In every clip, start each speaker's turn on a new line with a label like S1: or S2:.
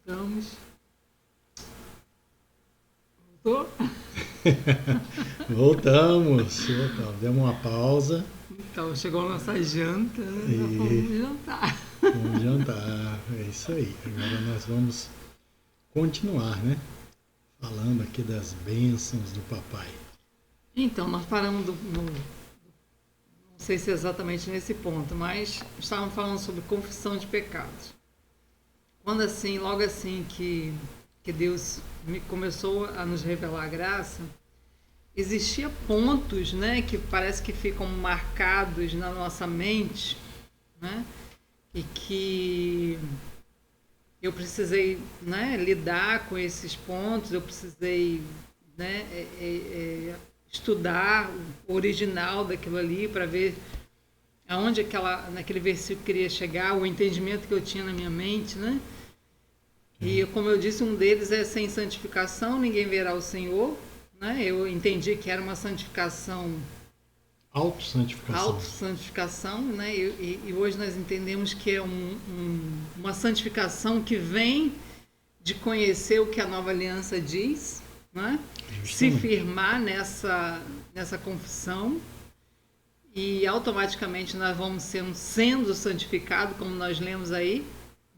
S1: Estamos. Voltou?
S2: Voltamos. Demos uma pausa.
S1: Então, chegou a nossa janta, né? Vamos jantar.
S2: Vamos jantar, é isso aí. Agora nós vamos continuar, né? Falando aqui das bênçãos do papai.
S1: Então, nós paramos não sei se é exatamente nesse ponto, mas estávamos falando sobre confissão de pecados. Quando assim, logo assim que Deus começou a nos revelar a graça, existia pontos, né, que parece que ficam marcados na nossa mente, né, e que eu precisei, né, lidar com esses pontos, eu precisei, né, estudar o original daquilo ali para ver aonde naquele versículo queria chegar, o entendimento que eu tinha na minha mente, né? E como eu disse, um deles é sem santificação, ninguém verá o Senhor, né? Eu entendi que era uma santificação, autossantificação, né? E hoje nós entendemos que é uma santificação que vem de conhecer o que a nova aliança diz, né? Se firmar nessa confissão e automaticamente nós vamos sendo santificados, como nós lemos aí,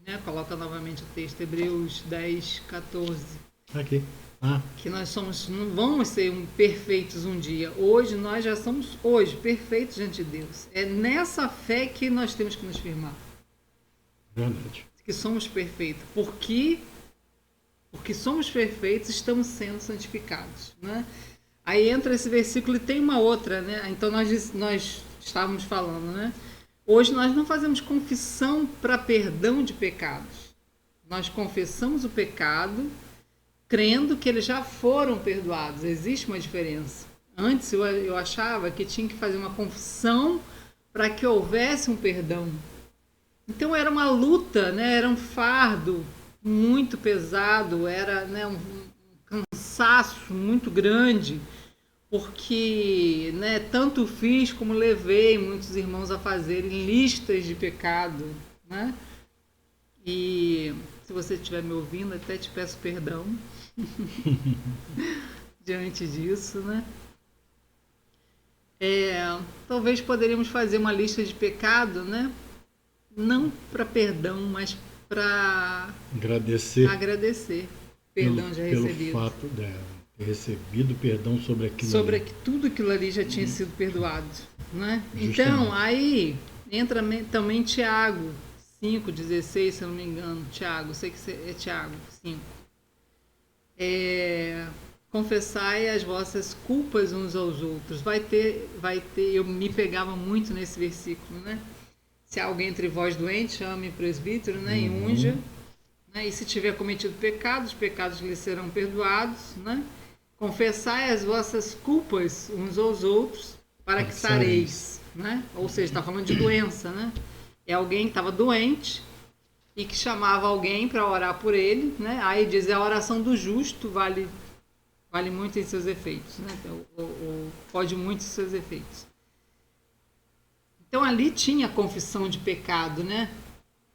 S1: né? Coloca novamente o texto, Hebreus 10, 14.
S2: Aqui.
S1: Que nós não vamos ser perfeitos um dia. Hoje nós já somos perfeitos diante de Deus. É nessa fé que nós temos que nos firmar.
S2: Verdade.
S1: Que somos perfeitos. Porque somos perfeitos, estamos sendo santificados, né? Aí entra esse versículo e tem uma outra, né? Então nós estávamos falando, né? Hoje nós não fazemos confissão para perdão de pecados. Nós confessamos o pecado crendo que eles já foram perdoados. Existe uma diferença. Antes eu achava que tinha que fazer uma confissão para que houvesse um perdão. Então era uma luta, né? Era um fardo muito pesado, era, né, um cansaço muito grande, porque, né, tanto fiz como levei muitos irmãos a fazerem listas de pecado, né? E se você estiver me ouvindo, até te peço perdão diante disso, né? Talvez poderíamos fazer uma lista de pecado, né? Não para perdão, mas para agradecer perdão já recebido.
S2: Pelo fato de ter recebido perdão sobre aquilo ali.
S1: Tudo aquilo ali já tinha sido perdoado, né? Então, aí entra também Tiago 5,16, se eu não me engano. Tiago, sei que é Tiago 5. Confessai as vossas culpas uns aos outros. Vai ter, eu me pegava muito nesse versículo, né? Se há alguém entre vós doente, chame o presbítero, né? E unja. Né? E se tiver cometido pecados, os pecados lhe serão perdoados, né? Confessai as vossas culpas uns aos outros para que sareis, né? Ou seja, está falando de doença, né? É alguém que estava doente e que chamava alguém para orar por ele, né? Aí diz, a oração do justo vale muito em seus efeitos, né? Ou pode muito em seus efeitos. Então ali tinha confissão de pecado, né?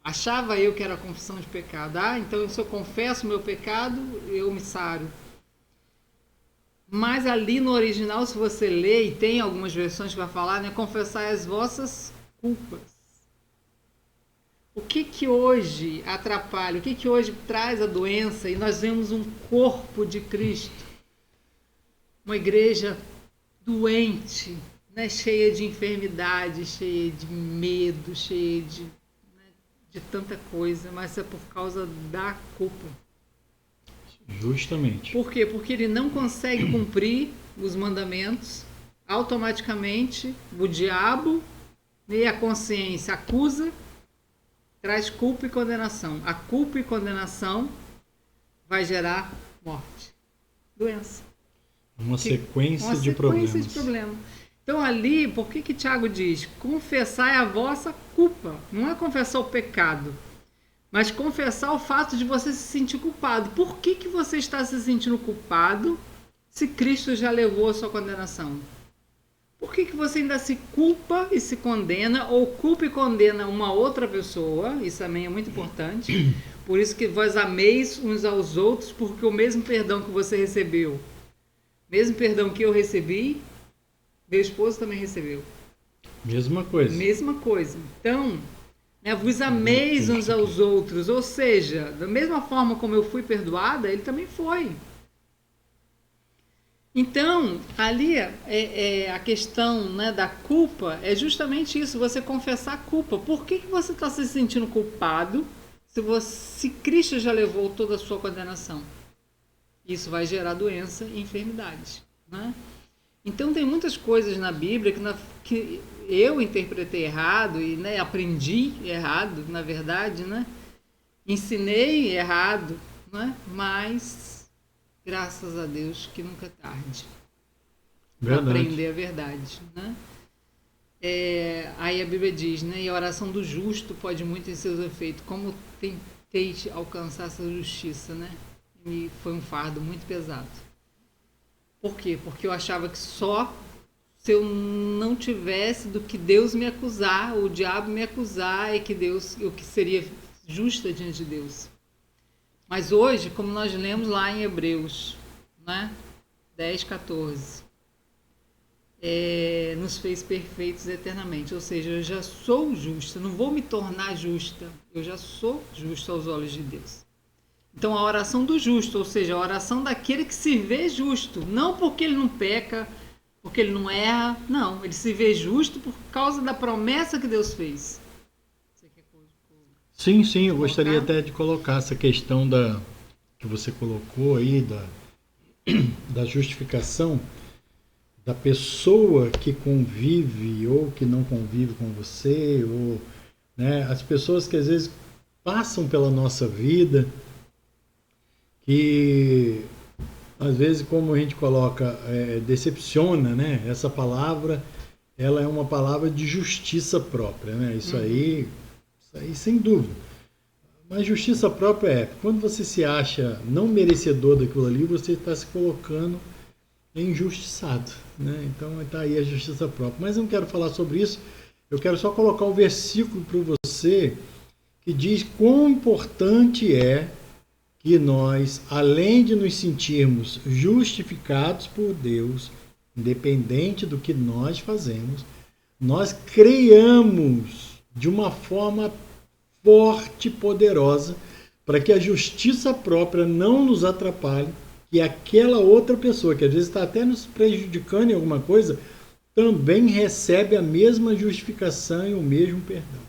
S1: Achava eu que era confissão de pecado. Então se eu confesso o meu pecado, eu me saro. Mas ali no original, se você lê, e tem algumas versões que vai falar, né? Confessai as vossas culpas. O que hoje atrapalha? O que hoje traz a doença? E nós vemos um corpo de Cristo. Uma igreja doente, né? Cheia de enfermidade, cheia de medo, cheia de tanta coisa. Mas é por causa da culpa.
S2: Justamente.
S1: Por quê? Porque ele não consegue cumprir os mandamentos. Automaticamente, o diabo e a consciência acusa, traz culpa e condenação. A culpa e condenação vai gerar morte, doença.
S2: Uma sequência de problemas.
S1: Então ali, por que Tiago diz? Confessai a vossa culpa. Não é confessar o pecado, mas confessar o fato de você se sentir culpado. Por que você está se sentindo culpado se Cristo já levou a sua condenação? Por que você ainda se culpa e se condena, ou culpa e condena uma outra pessoa? Isso também é muito importante. Por isso que vós ameis uns aos outros, porque o mesmo perdão que você recebeu, mesmo perdão que eu recebi, meu esposo também recebeu.
S2: Mesma coisa.
S1: Mesma coisa. Então, né, vos ameis uns aos outros, ou seja, da mesma forma como eu fui perdoada, ele também foi. Então, ali a questão, né, da culpa é justamente isso, você confessar a culpa. Por que você está se sentindo culpado se Cristo já levou toda a sua condenação? Isso vai gerar doença e enfermidade, né? Então, tem muitas coisas na Bíblia que eu interpretei errado e, né, aprendi errado, na verdade, né? Ensinei errado, né? Mas graças a Deus que nunca é tarde para aprender a verdade, né? Aí a Bíblia diz, né? E a oração do justo pode muito em seus efeitos. Como tentei alcançar essa justiça, né? E foi um fardo muito pesado. Por quê? Porque eu achava que só se eu não tivesse do que Deus me acusar, o diabo me acusar, e que eu que seria justa diante de Deus. Mas hoje, como nós lemos lá em Hebreus, né, 10, 14, nos fez perfeitos eternamente. Ou seja, eu já sou justa, não vou me tornar justa, eu já sou justa aos olhos de Deus. Então a oração do justo, ou seja, a oração daquele que se vê justo, não porque ele não peca, porque ele não erra, não, ele se vê justo por causa da promessa que Deus fez.
S2: Sim, eu gostaria até de colocar essa questão que você colocou aí, da justificação da pessoa que convive ou que não convive com você, ou, né, as pessoas que às vezes passam pela nossa vida, que às vezes, como a gente coloca, decepciona, né? Essa palavra, ela é uma palavra de justiça própria, né? Isso aí sem dúvida. Mas justiça própria é quando você se acha não merecedor daquilo ali, você está se colocando injustiçado, né? Então está aí a justiça própria. Mas eu não quero falar sobre isso, eu quero só colocar um versículo para você que diz quão importante é que nós, além de nos sentirmos justificados por Deus, independente do que nós fazemos, nós creiamos de uma forma forte e poderosa para que a justiça própria não nos atrapalhe, que aquela outra pessoa, que às vezes está até nos prejudicando em alguma coisa, também recebe a mesma justificação e o mesmo perdão.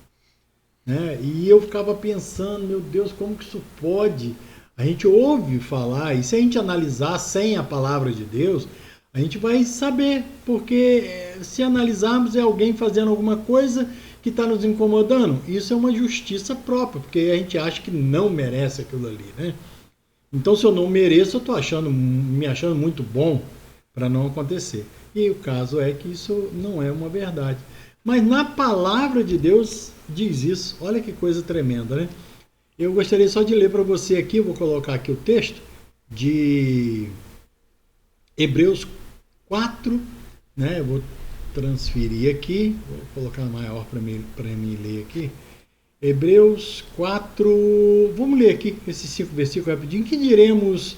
S2: Né? E eu ficava pensando, meu Deus, como que isso pode? A gente ouve falar, e se a gente analisar sem a palavra de Deus, a gente vai saber, porque se analisarmos é alguém fazendo alguma coisa que está nos incomodando. Isso é uma justiça própria, porque a gente acha que não merece aquilo ali, né? Então, se eu não mereço, eu estou me achando muito bom para não acontecer. E o caso é que isso não é uma verdade. Mas na palavra de Deus diz isso. Olha que coisa tremenda, né? Eu gostaria só de ler para você aqui, eu vou colocar aqui o texto de Hebreus 4, né? Eu vou transferir aqui, vou colocar maior para mim ler aqui. Hebreus 4, vamos ler aqui esses 5 versículos rapidinho. Que diremos,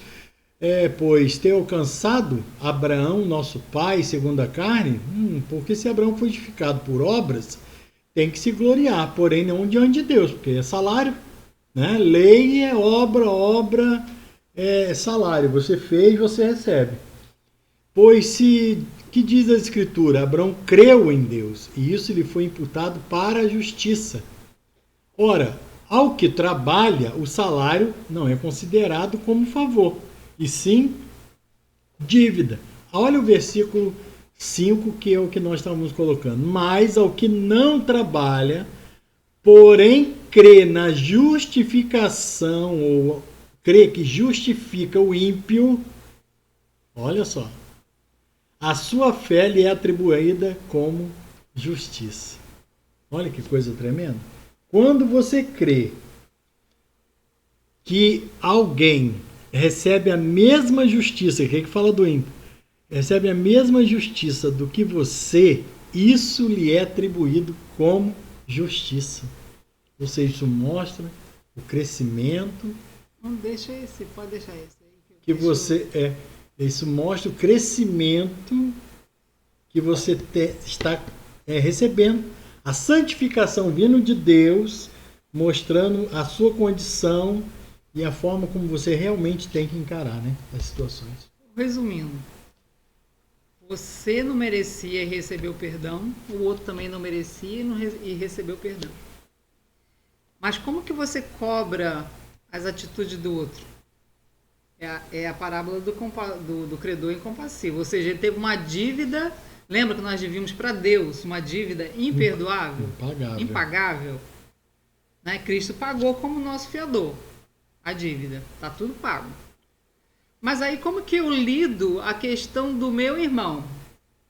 S2: pois, ter alcançado Abraão, nosso pai, segundo a carne? Porque se Abraão foi justificado por obras, tem que se gloriar, porém não diante de Deus, porque é salário, né? Lei é obra é salário, você fez, você recebe. Pois que diz a Escritura? Abraão creu em Deus, e isso lhe foi imputado para a justiça. Ora, ao que trabalha, o salário não é considerado como favor, e sim dívida. Olha o versículo 5, que é o que nós estamos colocando. Mas ao que não trabalha, porém crê na justificação, ou crê que justifica o ímpio, olha só, a sua fé lhe é atribuída como justiça. Olha que coisa tremenda. Quando você crê que alguém recebe a mesma justiça, que fala do ímpio, recebe a mesma justiça do que você, isso lhe é atribuído como justiça. Ou seja, isso mostra o crescimento.
S1: Não deixa esse, pode deixar esse aí.
S2: Que você isso mostra o crescimento que você está recebendo, a santificação vindo de Deus, mostrando a sua condição e a forma como você realmente tem que encarar, né, as situações.
S1: Resumindo, você não merecia e recebeu perdão, o outro também não merecia e recebeu perdão. Mas como que você cobra as atitudes do outro? É a parábola do credor incompassível. Ou seja, ele teve uma dívida, lembra que nós devíamos para Deus uma dívida imperdoável? Impagável. Né? Cristo pagou como nosso fiador a dívida. Está tudo pago. Mas aí como que eu lido a questão do meu irmão,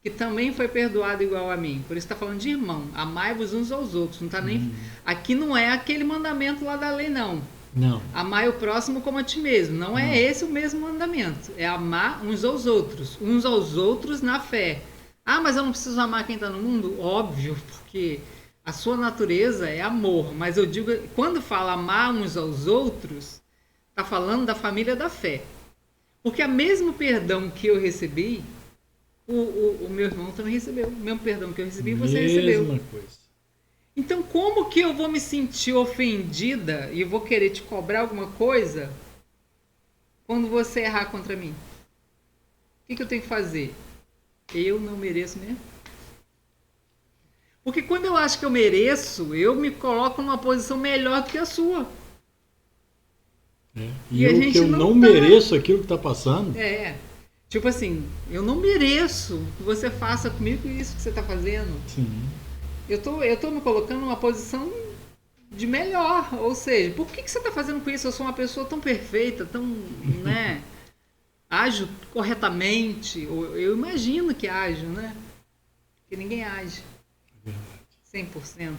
S1: que também foi perdoado igual a mim? Por isso está falando de irmão. Amai-vos uns aos outros. Não tá nem... Aqui não é aquele mandamento lá da lei, não.
S2: Não.
S1: Amar o próximo como a ti mesmo. Não é esse o mesmo mandamento. É amar uns aos outros na fé. Ah, mas eu não preciso amar quem está no mundo? Óbvio, porque a sua natureza é amor. Mas eu digo, quando fala amar uns aos outros, está falando da família da fé. Porque o mesmo perdão que eu recebi, o meu irmão também recebeu. O mesmo perdão que eu recebi, você recebeu.
S2: Mesma coisa.
S1: Então, como que eu vou me sentir ofendida e vou querer te cobrar alguma coisa quando você errar contra mim? O que eu tenho que fazer? Eu não mereço mesmo? Porque quando eu acho que eu mereço, eu me coloco numa posição melhor do que a sua.
S2: E eu que eu não mereço aquilo que está passando?
S1: Tipo assim, eu não mereço que você faça comigo isso que você está fazendo.
S2: Sim.
S1: Eu tô me colocando numa posição de melhor. Ou seja, por que você está fazendo com isso? Eu sou uma pessoa tão perfeita, tão, né? Ajo corretamente. Eu imagino que ajo, né? Porque ninguém age. 100%.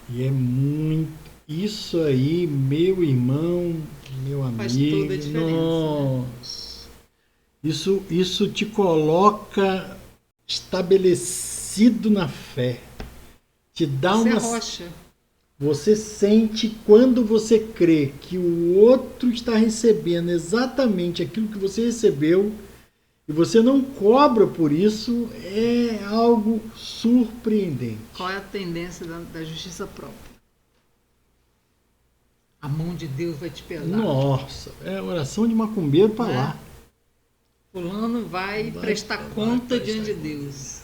S2: E é muito... Isso aí, meu irmão, meu amigo...
S1: Faz toda a diferença.
S2: Nossa. Né? Isso te coloca estabelecido na fé. Te dá
S1: Você
S2: uma...
S1: é rocha.
S2: Você sente quando você crê que o outro está recebendo exatamente aquilo que você recebeu e você não cobra por isso, é algo surpreendente.
S1: Qual é a tendência da justiça própria? A mão de Deus vai te pesar.
S2: Nossa, é oração de macumbeiro para lá.
S1: Fulano vai prestar conta diante de Deus.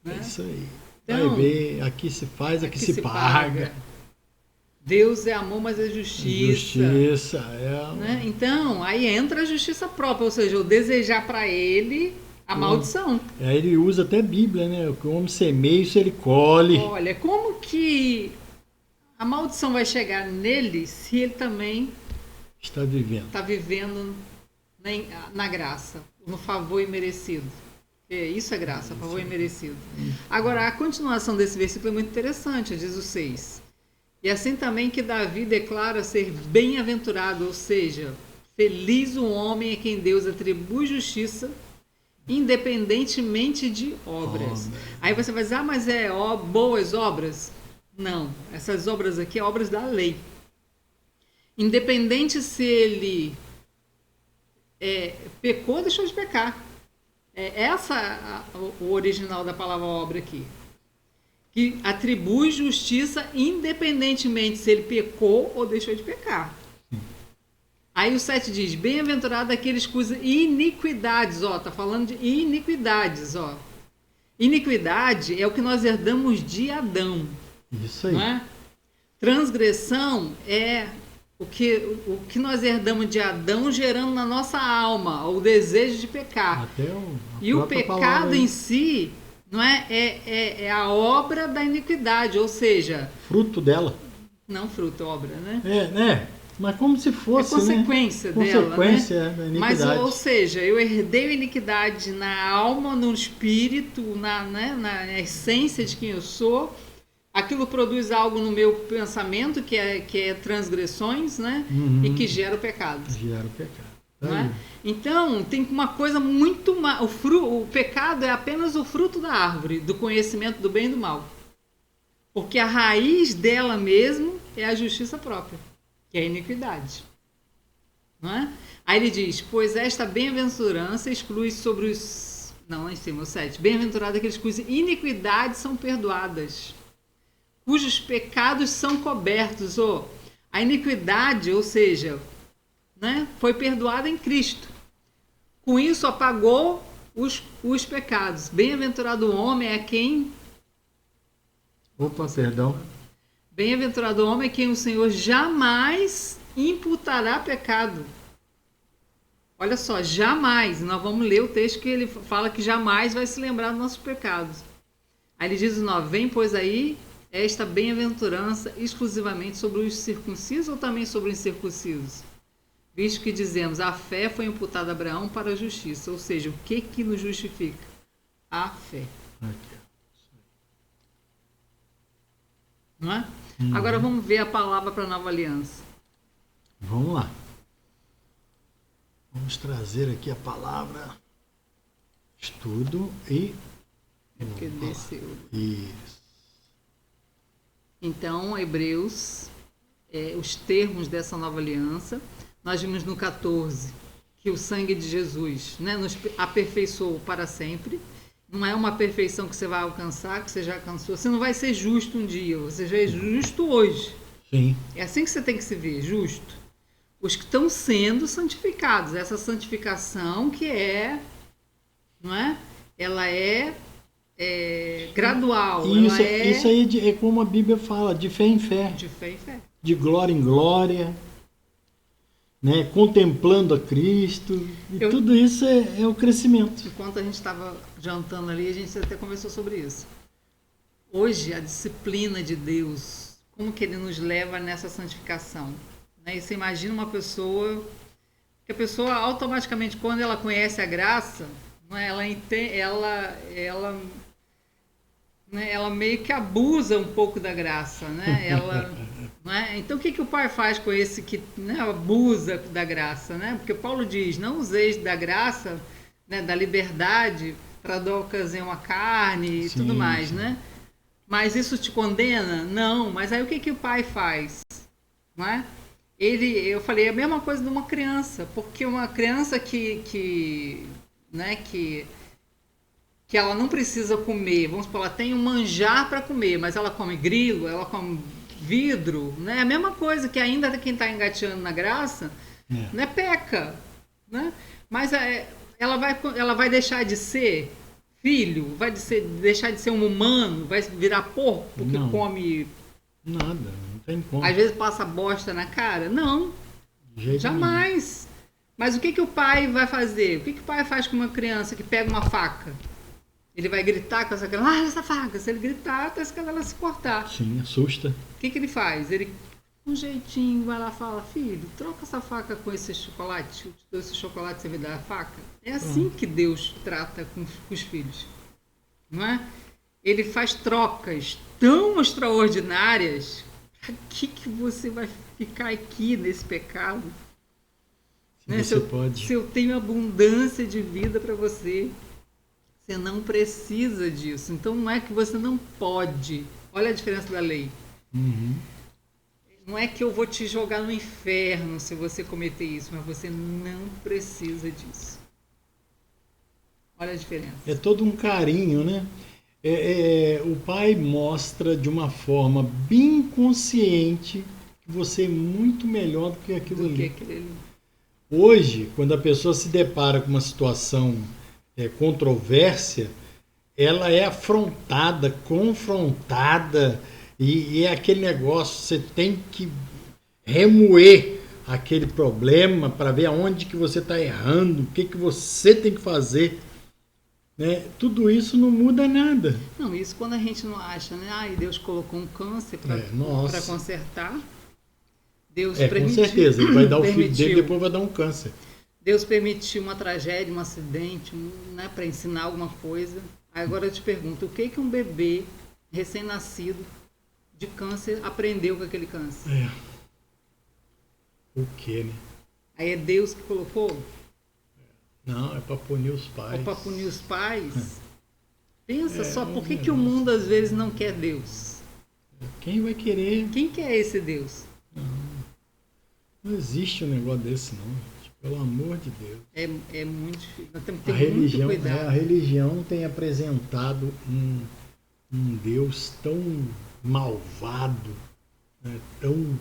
S2: É isso aí.
S1: Então,
S2: vai ver, aqui se faz, aqui se paga.
S1: Deus é amor, mas é justiça.
S2: Justiça,
S1: né? Então, aí entra a justiça própria, ou seja, eu desejar para ele a maldição.
S2: Aí ele usa até a Bíblia, né? O que o homem semeia, isso ele colhe.
S1: Olha, como que a maldição vai chegar nele se ele também
S2: está
S1: vivendo na graça, no favor imerecido? Isso é graça, favor imerecido. Agora, a continuação desse versículo é muito interessante, diz o 6. E assim também que Davi declara ser bem-aventurado, ou seja, feliz o homem a quem Deus atribui justiça, independentemente de obras. Aí você vai dizer, mas boas obras? Não, essas obras aqui são obras da lei. Independente se ele pecou ou deixou de pecar. O original da palavra obra aqui. Que atribui justiça independentemente se ele pecou ou deixou de pecar. Aí o 7 diz, bem-aventurado aqueles cujas iniquidades, tá falando de iniquidades, Iniquidade é o que nós herdamos de Adão.
S2: Isso aí.
S1: Não é? Transgressão é o que nós herdamos de Adão gerando na nossa alma, o desejo de pecar. E o pecado em si não é a obra da iniquidade, ou seja...
S2: Fruto dela.
S1: Não fruto, obra, né?
S2: Mas como se fosse,
S1: consequência
S2: né?
S1: dela,
S2: consequência
S1: né?
S2: Da iniquidade.
S1: Mas, ou seja, eu herdei a iniquidade na alma, no espírito, na essência de quem eu sou. Aquilo produz algo no meu pensamento, que é transgressões, né? E que gera o pecado.
S2: Gera o pecado.
S1: Não é? Então, tem uma coisa muito... O pecado é apenas o fruto da árvore, do conhecimento do bem e do mal. Porque a raiz dela mesmo é a justiça própria. que é a iniquidade. Não é? Aí ele diz, pois esta bem-aventurança exclui sobre os... Não, lá em cima, o 7. Bem-aventurado aqueles cujas iniquidades são perdoadas, cujos pecados são cobertos. A iniquidade, ou seja, né, foi perdoada em Cristo. Com isso apagou os pecados. Bem-aventurado o homem é quem...
S2: Opa, perdão.
S1: Bem-aventurado o homem é quem o Senhor jamais imputará pecado. Olha só, jamais. Nós vamos ler o texto que ele fala que jamais vai se lembrar dos nossos pecados. Aí ele diz o 9, vem pois aí esta bem-aventurança exclusivamente sobre os circuncisos ou também sobre os incircuncisos? Visto que dizemos, a fé foi imputada a Abraão para a justiça. Ou seja, o que nos justifica? A fé. Não é? Agora vamos ver a palavra para a nova aliança.
S2: Vamos lá. Vamos trazer aqui a palavra estudo e...
S1: É porque desceu.
S2: Isso.
S1: Então, Hebreus, os termos dessa nova aliança, nós vimos no 14 que o sangue de Jesus, né, nos aperfeiçoou para sempre. Não é uma perfeição que você vai alcançar, que você já alcançou. Você não vai ser justo um dia, você já é justo hoje.
S2: Sim.
S1: É assim que você tem que se ver, justo. Os que estão sendo santificados. Essa santificação que não é? Ela é gradual.
S2: Isso, isso aí é como a Bíblia fala, de fé em fé.
S1: De fé em fé.
S2: De glória em glória. Né, contemplando a Cristo, e tudo isso é o crescimento.
S1: Enquanto a gente estava jantando ali, a gente até conversou sobre isso. Hoje, a disciplina de Deus, como que Ele nos leva nessa santificação? Né? E você imagina uma pessoa, que a pessoa automaticamente, quando ela conhece a graça, né, ela meio que abusa um pouco da graça, né? Né? Então, o que o pai faz com esse que, né, abusa da graça? Né? Porque Paulo diz, não useis da graça, né, da liberdade, para dar ocasião à carne e tudo mais. Né? Mas isso te condena? Não. Mas aí o que o pai faz? Não é? Eu falei, é a mesma coisa de uma criança, porque uma criança que ela não precisa comer, vamos supor, ela tem um manjar para comer, mas ela come grilo, ela come vidro, né? A mesma coisa que ainda quem está engateando na graça, né, peca, né? Mas ela vai deixar de ser filho, vai deixar de ser um humano, vai virar porco porque come
S2: nada, não tem como.
S1: Às vezes passa bosta na cara? Não, jamais. Mas o que o pai vai fazer? O que o pai faz com uma criança que pega uma faca? Ele vai gritar com essa criança, larga essa faca. Se ele gritar, até ela se cortar.
S2: Sim, assusta.
S1: O que ele faz? Ele, um jeitinho, vai lá e fala, filho, troca essa faca com esse chocolate. Eu te dou esse chocolate, você me dá a faca. É assim que Deus trata com os filhos. Não é? Ele faz trocas tão extraordinárias. Para que você vai ficar aqui nesse pecado? Né? Se eu tenho abundância de vida para você, você não precisa disso. Então não é que você não pode. Olha a diferença da lei. Não é que eu vou te jogar no inferno se você cometer isso, mas você não precisa disso. Olha a diferença.
S2: É todo um carinho, né? O pai mostra de uma forma bem consciente que você é muito melhor do que aquilo ali. Hoje, quando a pessoa se depara com uma situação controvérsia, ela é afrontada, confrontada, e é aquele negócio, você tem que remoer aquele problema para ver aonde que você está errando, o que você tem que fazer. Né? Tudo isso não muda nada.
S1: Não, isso quando a gente não acha, né? Ai, Deus colocou um câncer para consertar. Deus permitiu.
S2: Com certeza, ele vai dar o filho dele e depois vai dar um câncer.
S1: Deus permitiu uma tragédia, um acidente, né, para ensinar alguma coisa. Agora eu te pergunto, o que um bebê recém-nascido de câncer aprendeu com aquele câncer?
S2: O que, né?
S1: Aí é Deus que colocou?
S2: Não, é para punir os pais.
S1: É para punir os pais? Pensa só, por que o mundo às vezes não quer Deus?
S2: Quem vai querer?
S1: Quem quer esse Deus?
S2: Não. Não existe um negócio desse, não, gente. Pelo amor de Deus.
S1: É muito difícil. Nós temos que ter muito cuidado.
S2: A religião tem apresentado um Deus tão malvado, né, tão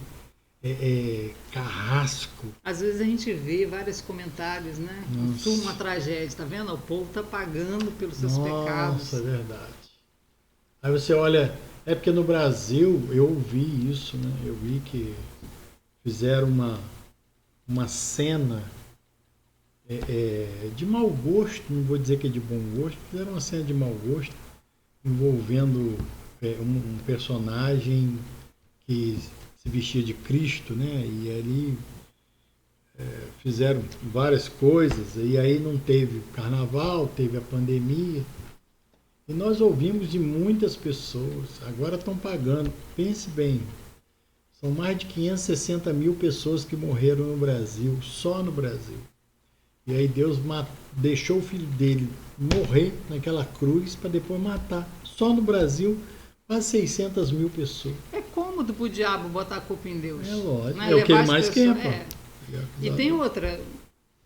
S2: carrasco.
S1: Às vezes a gente vê vários comentários, né? Uma tragédia, tá vendo? O povo tá pagando pelos seus pecados.
S2: Nossa, é verdade. Aí você olha, é porque no Brasil eu vi isso, né? Eu vi que fizeram uma cena de mau gosto, não vou dizer que é de bom gosto, fizeram uma cena de mau gosto envolvendo um personagem que se vestia de Cristo, né? E ali fizeram várias coisas, e aí não teve carnaval, teve a pandemia. E nós ouvimos de muitas pessoas, agora estão pagando. Pense bem, são mais de 560 mil pessoas que morreram no Brasil, só no Brasil. E aí Deus deixou o filho dele morrer naquela cruz para depois matar. Só no Brasil, quase 600 mil pessoas.
S1: É cômodo pro diabo botar a culpa em Deus.
S2: É lógico,
S1: né?
S2: É o que ele mais quer.
S1: E tem outra,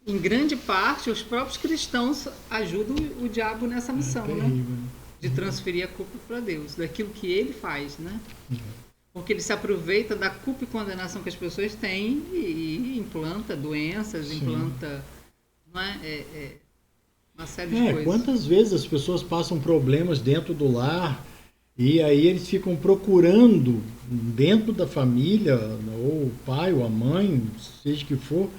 S1: em grande parte, os próprios cristãos ajudam o diabo nessa missão,
S2: terrível,
S1: né? De transferir a culpa para Deus, daquilo que ele faz, né? Porque ele se aproveita da culpa e condenação que as pessoas têm e implanta doenças, implanta, não é? Uma série de coisas.
S2: Quantas vezes as pessoas passam problemas dentro do lar e aí eles ficam procurando dentro da família, ou o pai ou a mãe, seja que for,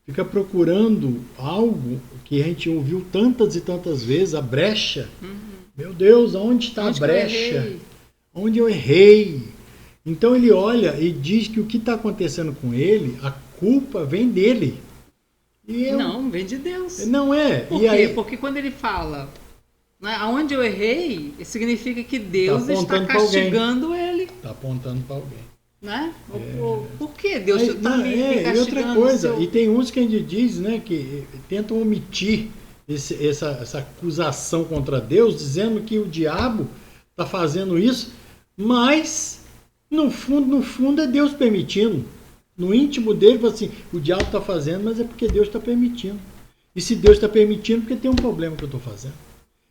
S2: fica procurando algo que a gente ouviu tantas e tantas vezes, a brecha. Meu Deus, onde está a brecha? Onde eu errei? Então ele olha e diz que o que está acontecendo com ele, a culpa vem dele.
S1: Não, vem de Deus.
S2: Não é.
S1: Por quê? Porque quando ele fala, né, aonde eu errei, significa que Deus está castigando ele.
S2: Está apontando para alguém.
S1: Né? Por que Deus está me castigando?
S2: E outra coisa, e tem uns que a gente diz, né, que tentam omitir essa acusação contra Deus, dizendo que o diabo está fazendo isso, mas no fundo é Deus permitindo. No íntimo dele, fala assim, o diabo está fazendo, mas é porque Deus está permitindo. E se Deus está permitindo, porque tem um problema que eu estou fazendo.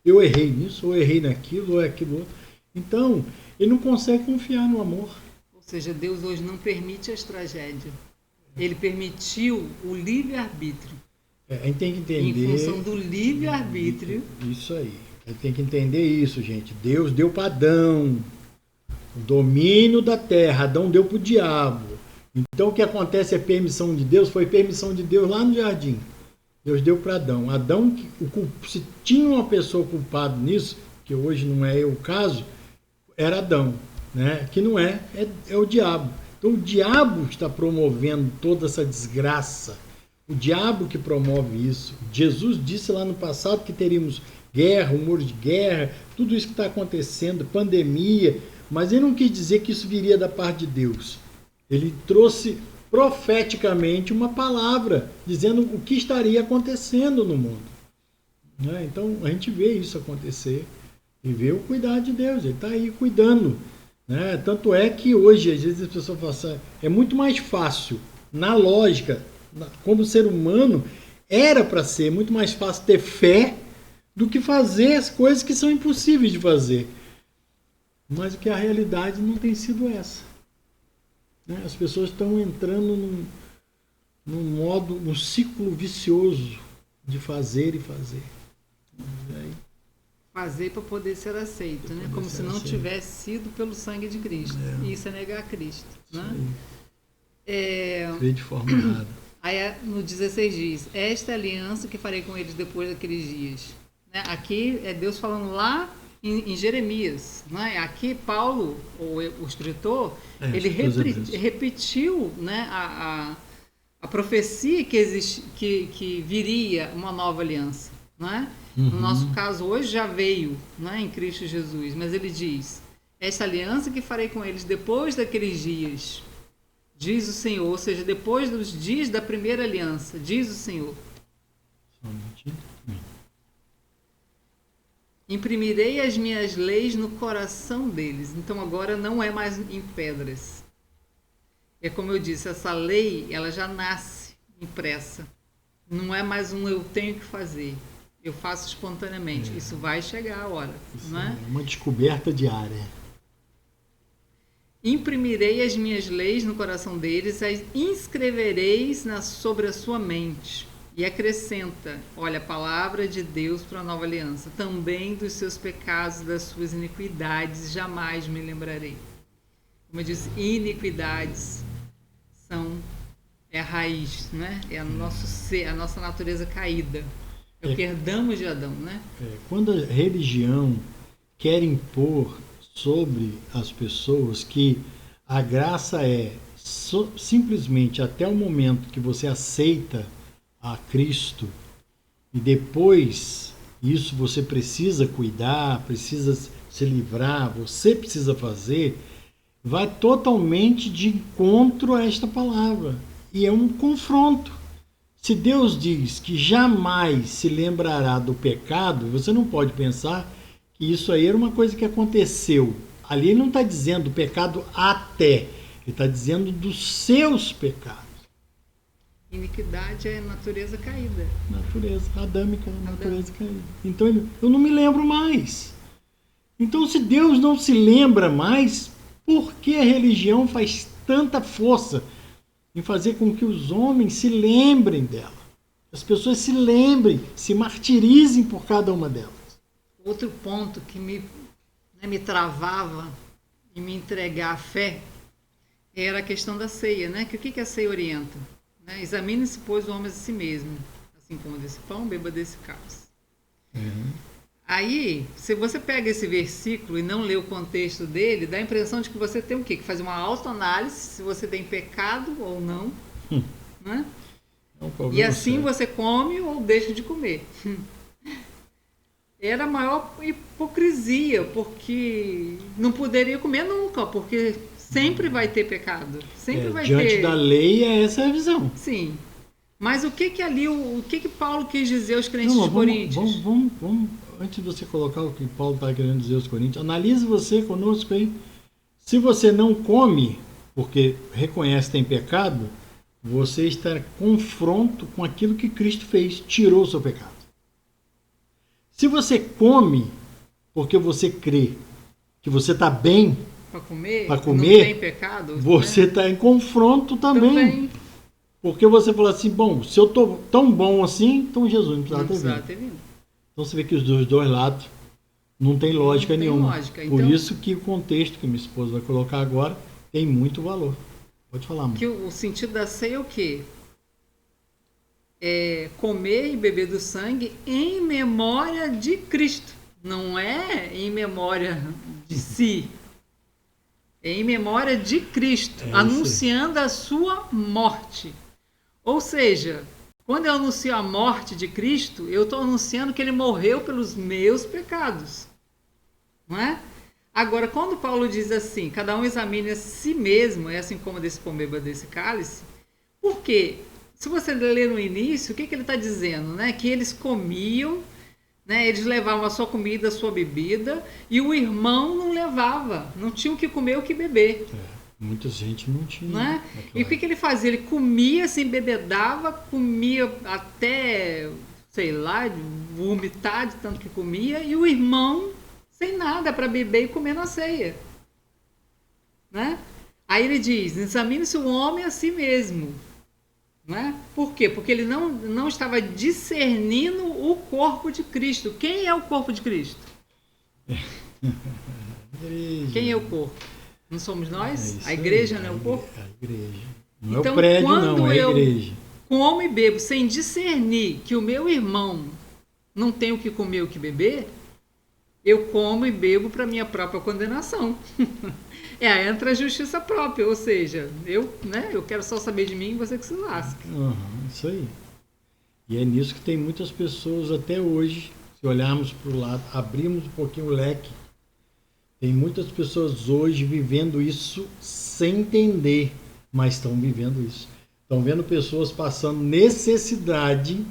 S2: Eu errei nisso, ou errei naquilo, ou aquilo outro. Então, ele não consegue confiar no amor.
S1: Ou seja, Deus hoje não permite as tragédias. Ele permitiu o livre-arbítrio.
S2: A gente tem que entender...
S1: Em função do livre-arbítrio.
S2: Isso aí. A gente tem que entender isso, gente. Deus deu para Adão o domínio da terra. Adão deu para o diabo. Então o que acontece é permissão de Deus, foi permissão de Deus lá no jardim. Deus deu para Adão. Adão, se tinha uma pessoa culpada nisso, que hoje não é o caso, era Adão, né? Que não é o diabo. Então o diabo está promovendo toda essa desgraça. O diabo que promove isso. Jesus disse lá no passado que teríamos guerra, rumores de guerra, tudo isso que está acontecendo, pandemia, mas ele não quis dizer que isso viria da parte de Deus. Ele trouxe profeticamente uma palavra dizendo o que estaria acontecendo no mundo. Né? Então a gente vê isso acontecer e vê o cuidado de Deus, ele está aí cuidando. Né? Tanto é que hoje, às vezes as pessoas falam assim, é muito mais fácil, na lógica, como ser humano, era para ser muito mais fácil ter fé do que fazer as coisas que são impossíveis de fazer. Mas o que a realidade não tem sido essa. As pessoas estão entrando num ciclo vicioso de fazer e fazer.
S1: Fazer para poder ser aceito, né? Como se não tivesse sido pelo sangue de Cristo. E isso é negar Cristo. Né?
S2: Crer de forma errada.
S1: Aí no 16 diz, esta é a aliança que farei com eles depois daqueles dias. Né? Aqui é Deus falando lá em Jeremias. Né? Aqui Paulo, o escritor, ele repetiu, né, a profecia que viria uma nova aliança. Né? No nosso caso hoje já veio, né, em Cristo Jesus, mas ele diz, esta aliança que farei com eles depois daqueles dias, diz o Senhor, ou seja, depois dos dias da primeira aliança, diz o Senhor. Imprimirei as minhas leis no coração deles. Então agora não é mais em pedras. É como eu disse, essa lei, ela já nasce impressa. Não é mais um eu tenho que fazer. Eu faço espontaneamente. Isso vai chegar a hora.
S2: Isso
S1: não é?
S2: É uma descoberta diária.
S1: Imprimirei as minhas leis no coração deles, as inscrevereis sobre a sua mente. E acrescenta, olha, a palavra de Deus para a nova aliança. Também dos seus pecados, das suas iniquidades, jamais me lembrarei. Como eu disse, iniquidades é a raiz, né? É o nosso ser, a nossa natureza caída. É o que herdamos de Adão, né?
S2: Quando a religião quer impor sobre as pessoas que a graça é simplesmente até o momento que você aceita a Cristo e depois isso você precisa cuidar, precisa se livrar, você precisa fazer, vai totalmente de encontro a esta palavra. E é um confronto. Se Deus diz que jamais se lembrará do pecado, você não pode pensar que isso aí era uma coisa que aconteceu. Ali ele não está dizendo do pecado até, ele está dizendo dos seus pecados.
S1: Iniquidade é natureza caída.
S2: Natureza adâmica, natureza caída. Então eu não me lembro mais. Então se Deus não se lembra mais, por que a religião faz tanta força em fazer com que os homens se lembrem dela? As pessoas se lembrem, se martirizem por cada uma delas.
S1: Outro ponto que me travava em me entregar à fé era a questão da ceia, né? Que o que a ceia orienta? Né? Examine-se, pois, o homem a si mesmo, assim como desse pão, beba desse cálice. Aí, se você pega esse versículo e não lê o contexto dele, dá a impressão de que você tem o quê? Que fazer uma autoanálise se você tem pecado ou não. Né? E assim você come ou deixa de comer. Era a maior hipocrisia, porque não poderia comer nunca, porque sempre vai ter pecado. Sempre vai
S2: diante
S1: ter.
S2: da lei, essa é a visão.
S1: Sim. Mas o que Paulo quis dizer aos crentes de Coríntios?
S2: Vamos, antes de você colocar o que Paulo está querendo dizer aos Coríntios, analise você conosco aí. Se você não come, porque reconhece que tem pecado, você está em confronto com aquilo que Cristo fez, tirou o seu pecado. Se você come porque você crê que você está bem
S1: para comer,
S2: não
S1: tem pecado,
S2: você está em confronto também. Porque você fala assim, bom, se eu estou tão bom assim, então Jesus não precisava ter vindo. Então você vê que os dois lados não tem lógica nenhuma. Por isso que o contexto que minha esposa vai colocar agora tem muito valor. Pode falar, amor.
S1: Que o sentido da ceia é o quê? É comer e beber do sangue em memória de Cristo. Não é em memória de si. É em memória de Cristo, anunciando a sua morte. Ou seja, quando eu anuncio a morte de Cristo, eu estou anunciando que ele morreu pelos meus pecados. Não é? Agora, quando Paulo diz assim, cada um examine a si mesmo, é assim como desse pão beba desse cálice, por quê? Se você ler no início, o que ele está dizendo? Né? Que eles comiam, né? Eles levavam a sua comida, a sua bebida, e o irmão não levava, não tinha o que comer, o que beber.
S2: Muita gente não tinha.
S1: Não é? E o que ele fazia? Ele comia, se embebedava, comia até, sei lá, vomitar de tanto que comia, e o irmão sem nada para beber e comer na ceia. Né? Aí ele diz, examine-se o homem a si mesmo. Né? Por quê? Porque ele não estava discernindo o corpo de Cristo. Quem é o corpo de Cristo? Quem é o corpo? Não somos nós? A igreja não é o corpo?
S2: A igreja. Não então, é o prédio, não, é a igreja.
S1: Como e bebo sem discernir que o meu irmão não tem o que comer, o que beber, eu como e bebo para minha própria condenação. Entra a justiça própria, ou seja, eu quero só saber de mim e você que se lasca.
S2: Isso aí. E é nisso que tem muitas pessoas até hoje, se olharmos para o lado, abrirmos um pouquinho o leque, tem muitas pessoas hoje vivendo isso sem entender, mas estão vivendo isso. Estão vendo pessoas passando necessidade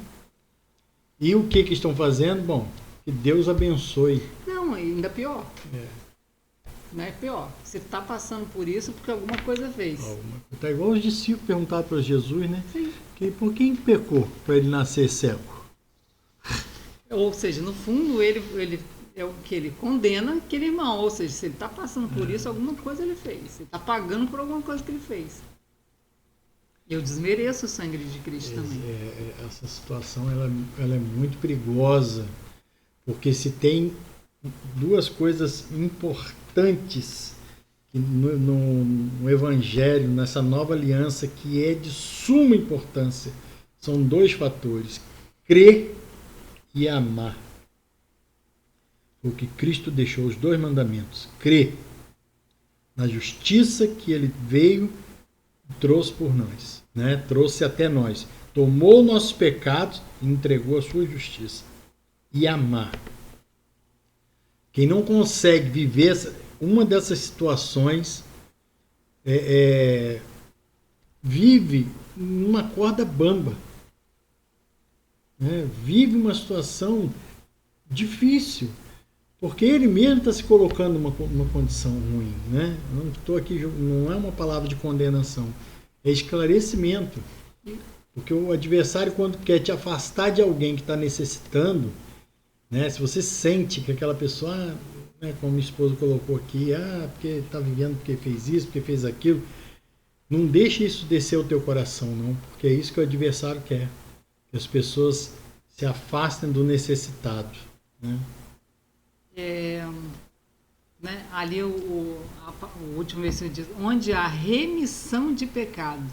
S2: e o que estão fazendo? Bom, que Deus abençoe.
S1: Não, ainda pior. né, é pior. Você está passando por isso porque alguma coisa fez.
S2: Está igual os discípulos perguntaram para Jesus, né?
S1: Sim.
S2: Por quem pecou para ele nascer cego?
S1: Ou seja, no fundo, ele é o que ele condena aquele irmão. Ou seja, se ele está passando por isso, alguma coisa ele fez. Ele está pagando por alguma coisa que ele fez. Eu desmereço o sangue de Cristo também.
S2: Essa situação ela é muito perigosa, porque se tem duas coisas importantes no Evangelho, nessa nova aliança, que é de suma importância, são dois fatores: crer e amar. Porque Cristo deixou os dois mandamentos: crer na justiça que ele veio e trouxe por nós, né? Trouxe até nós, tomou nossos pecados e entregou a sua justiça, e amar. Quem não consegue viver uma dessas situações vive numa corda bamba, né? Vive uma situação difícil, porque ele mesmo está se colocando numa condição ruim, né? Não estou aqui, não é uma palavra de condenação, é esclarecimento. Porque o adversário, quando quer te afastar de alguém que está necessitando, né? Se você sente que aquela pessoa, né, como minha esposa colocou aqui, porque está vivendo, porque fez isso, porque fez aquilo, não deixe isso descer ao teu coração, não, porque é isso que o adversário quer, que as pessoas se afastem do necessitado, né?
S1: Ali o último versículo diz: onde há remissão de pecado,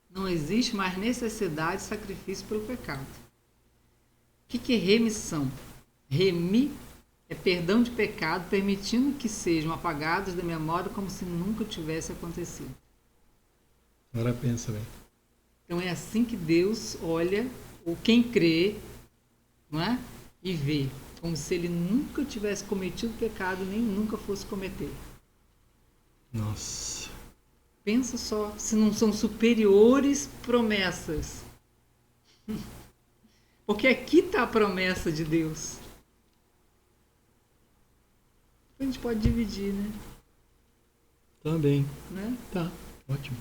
S1: não existe mais necessidade de sacrifício pelo pecado. O que é remissão? Remir é perdão de pecado, permitindo que sejam apagados da memória como se nunca tivesse acontecido.
S2: Agora pensa, velho.
S1: Então é assim que Deus olha quem crê, não é? E vê, como se ele nunca tivesse cometido pecado, nem nunca fosse cometer.
S2: Nossa.
S1: Pensa só, se não são superiores promessas. Porque aqui está a promessa de Deus. A gente pode dividir, né?
S2: Também.
S1: Né?
S2: Tá, ótimo.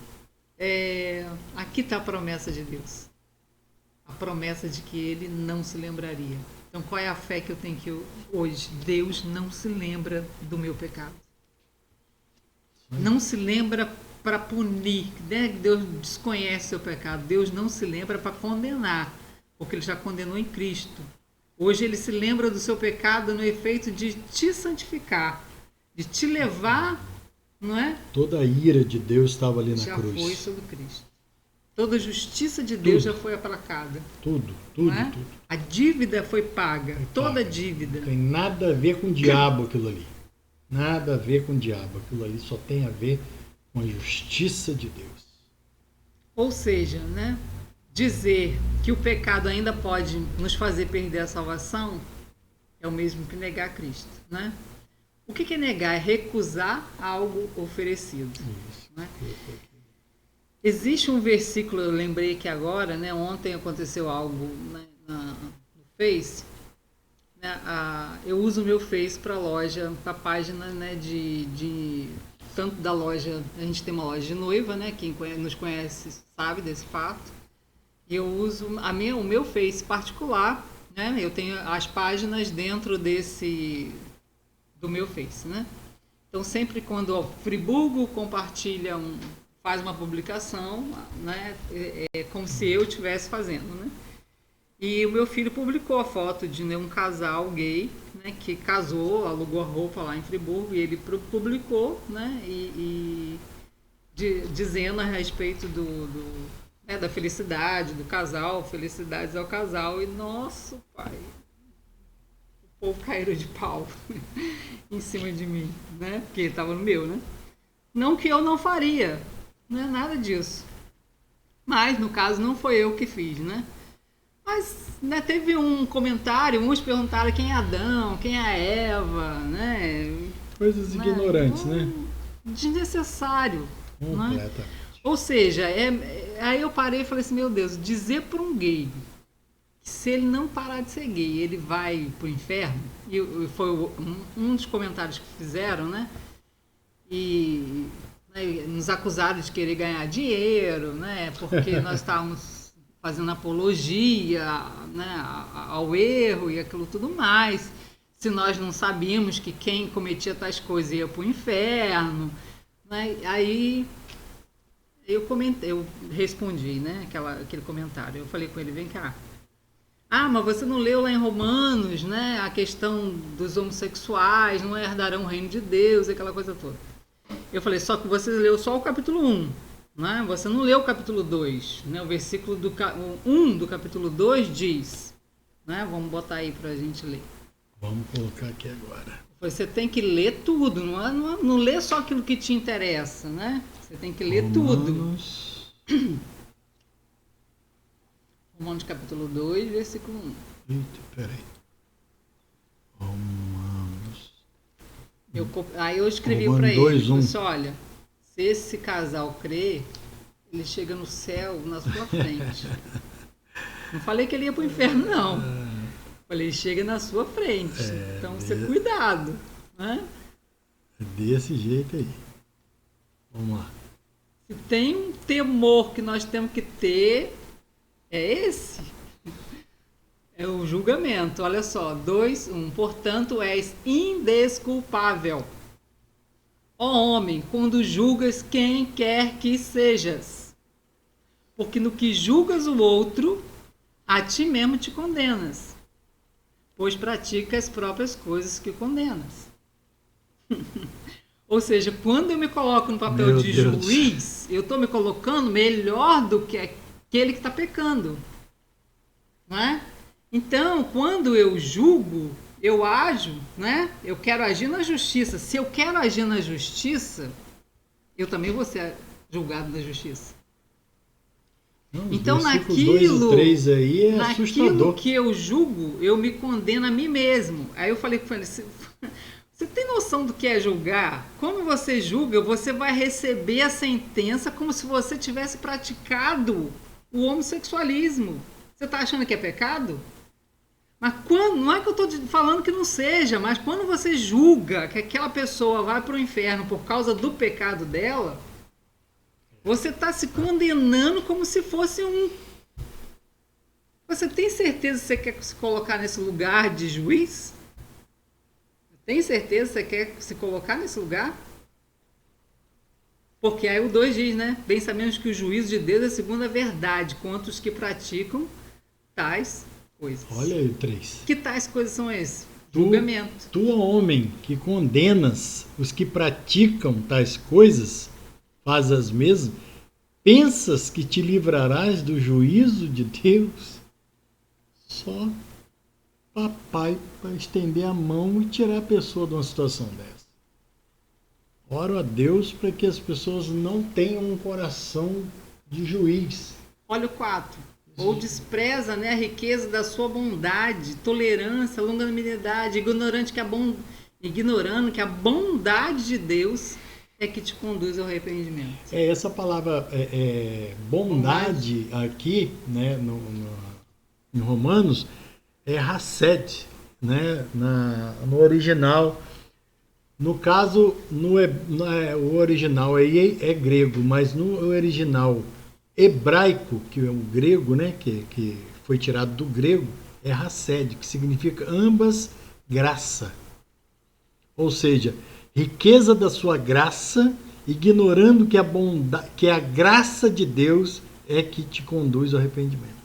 S1: Aqui está a promessa de Deus. A promessa de que ele não se lembraria. Então, qual é a fé que eu tenho que hoje? Deus não se lembra do meu pecado. Não se lembra para punir, né? Deus desconhece seu pecado. Deus não se lembra para condenar, porque ele já condenou em Cristo. Hoje ele se lembra do seu pecado no efeito de te santificar, de te levar, não é?
S2: Toda a ira de Deus estava ali na cruz.
S1: Já foi sobre Cristo. Toda a justiça de Deus já foi aplacada.
S2: Tudo.
S1: A dívida foi paga, toda a dívida.
S2: Não tem nada a ver com o diabo aquilo ali. Nada a ver com o diabo. Aquilo ali só tem a ver com a justiça de Deus.
S1: Ou seja, né, dizer que o pecado ainda pode nos fazer perder a salvação é o mesmo que negar Cristo, né? O que é negar? É recusar algo oferecido. Isso. Né? Existe um versículo, eu lembrei que agora, né, ontem aconteceu algo, né, no Face. Né, eu uso o meu Face para loja, para a página, né, tanto da loja, a gente tem uma loja de noiva, né, quem nos conhece sabe desse fato. Eu uso o meu Face particular, né, eu tenho as páginas dentro do meu Face, né. Então sempre quando o Friburgo compartilha faz uma publicação, né, é como se eu estivesse fazendo, né. E o meu filho publicou a foto de, né, um casal gay, né, que casou, alugou a roupa lá em Friburgo, e ele publicou, né, dizendo a respeito da felicidade do casal, felicidades ao casal, e nosso pai, o povo caíram de pau em cima de mim, né, porque ele estava no meu, né. Não que eu não faria, não é nada disso, mas no caso não foi eu que fiz, né. Mas, né, teve um comentário, uns perguntaram quem é Adão, quem é Eva, né?
S2: Coisas ignorantes, né?
S1: Desnecessário.
S2: Completamente.
S1: Né? Ou seja, aí eu parei e falei assim, meu Deus, dizer para um gay que se ele não parar de ser gay, ele vai pro inferno, e foi um dos comentários que fizeram, né? e né, nos acusaram de querer ganhar dinheiro, né, porque nós estávamos fazendo apologia, né, ao erro e aquilo tudo mais. Se nós não sabíamos que quem cometia tais coisas ia para o inferno, né, aí eu respondi, né, aquele comentário. Eu falei com ele, vem cá. Mas você não leu lá em Romanos, né, a questão dos homossexuais, não herdarão o reino de Deus, aquela coisa toda. Eu falei, só que você leu só o capítulo 1, né? Você não leu o capítulo 2, né? O versículo 1 do capítulo 2 diz, né? Vamos botar aí pra gente ler.
S2: Vamos colocar aqui agora.
S1: Você tem que ler tudo, não lê só aquilo que te interessa, né? Você tem que ler
S2: Romanos.
S1: tudo. Romanos capítulo 2, versículo 1.
S2: Eita, peraí. Romanos.
S1: Aí eu escrevi para ele, disse, olha, se esse casal crer, ele chega no céu na sua frente. Não falei que ele ia para o inferno, não. Falei, ele chega na sua frente. Então, você cuidado. Né?
S2: É desse jeito aí. Vamos lá.
S1: Se tem um temor que nós temos que ter, é esse. É o julgamento. Olha só, 2:1. Portanto, és indesculpável, ó homem, quando julgas quem quer que sejas. Porque no que julgas o outro, a ti mesmo te condenas, pois pratica as próprias coisas que condenas. Ou seja, quando eu me coloco no papel de juiz, eu estou me colocando melhor do que aquele que está pecando. Não é? Então, quando eu julgo, eu ajo, né? Eu quero agir na justiça. Se eu quero agir na justiça, eu também vou ser julgado na justiça.
S2: Não,
S1: então,
S2: naquilo aí é assustador.
S1: Que eu julgo, eu me condeno a mim mesmo. Aí eu falei com ele, você tem noção do que é julgar? Como você julga, você vai receber a sentença como se você tivesse praticado o homossexualismo. Você está achando que é pecado? Mas não é que eu estou falando que não seja, mas quando você julga que aquela pessoa vai para o inferno por causa do pecado dela, você está se condenando como se fosse um... Você tem certeza que você quer se colocar nesse lugar de juiz? Tem certeza que você quer se colocar nesse lugar? Porque aí o 2 diz, né? Bem sabemos que o juízo de Deus é segundo a verdade contra os que praticam tais coisas.
S2: Olha aí o 3.
S1: Que tais coisas são esses? Julgamento.
S2: Tu, homem, que condenas os que praticam tais coisas, faz as mesmas, pensas que te livrarás do juízo de Deus? Só papai para estender a mão e tirar a pessoa de uma situação dessa. Oro a Deus para que as pessoas não tenham um coração de juiz.
S1: Olha o 4. Ou despreza, né, a riqueza da sua bondade, tolerância, longanimidade, ignorando que a bondade de Deus é que te conduz ao arrependimento.
S2: Essa palavra bondade aqui, né, em Romanos, é Hesed, né, no original. No caso, o original aí é grego, mas no original hebraico, que é o grego, né, que foi tirado do grego, é Hesed, que significa ambas graça. Ou seja, riqueza da sua graça, ignorando que a graça de Deus é que te conduz ao arrependimento.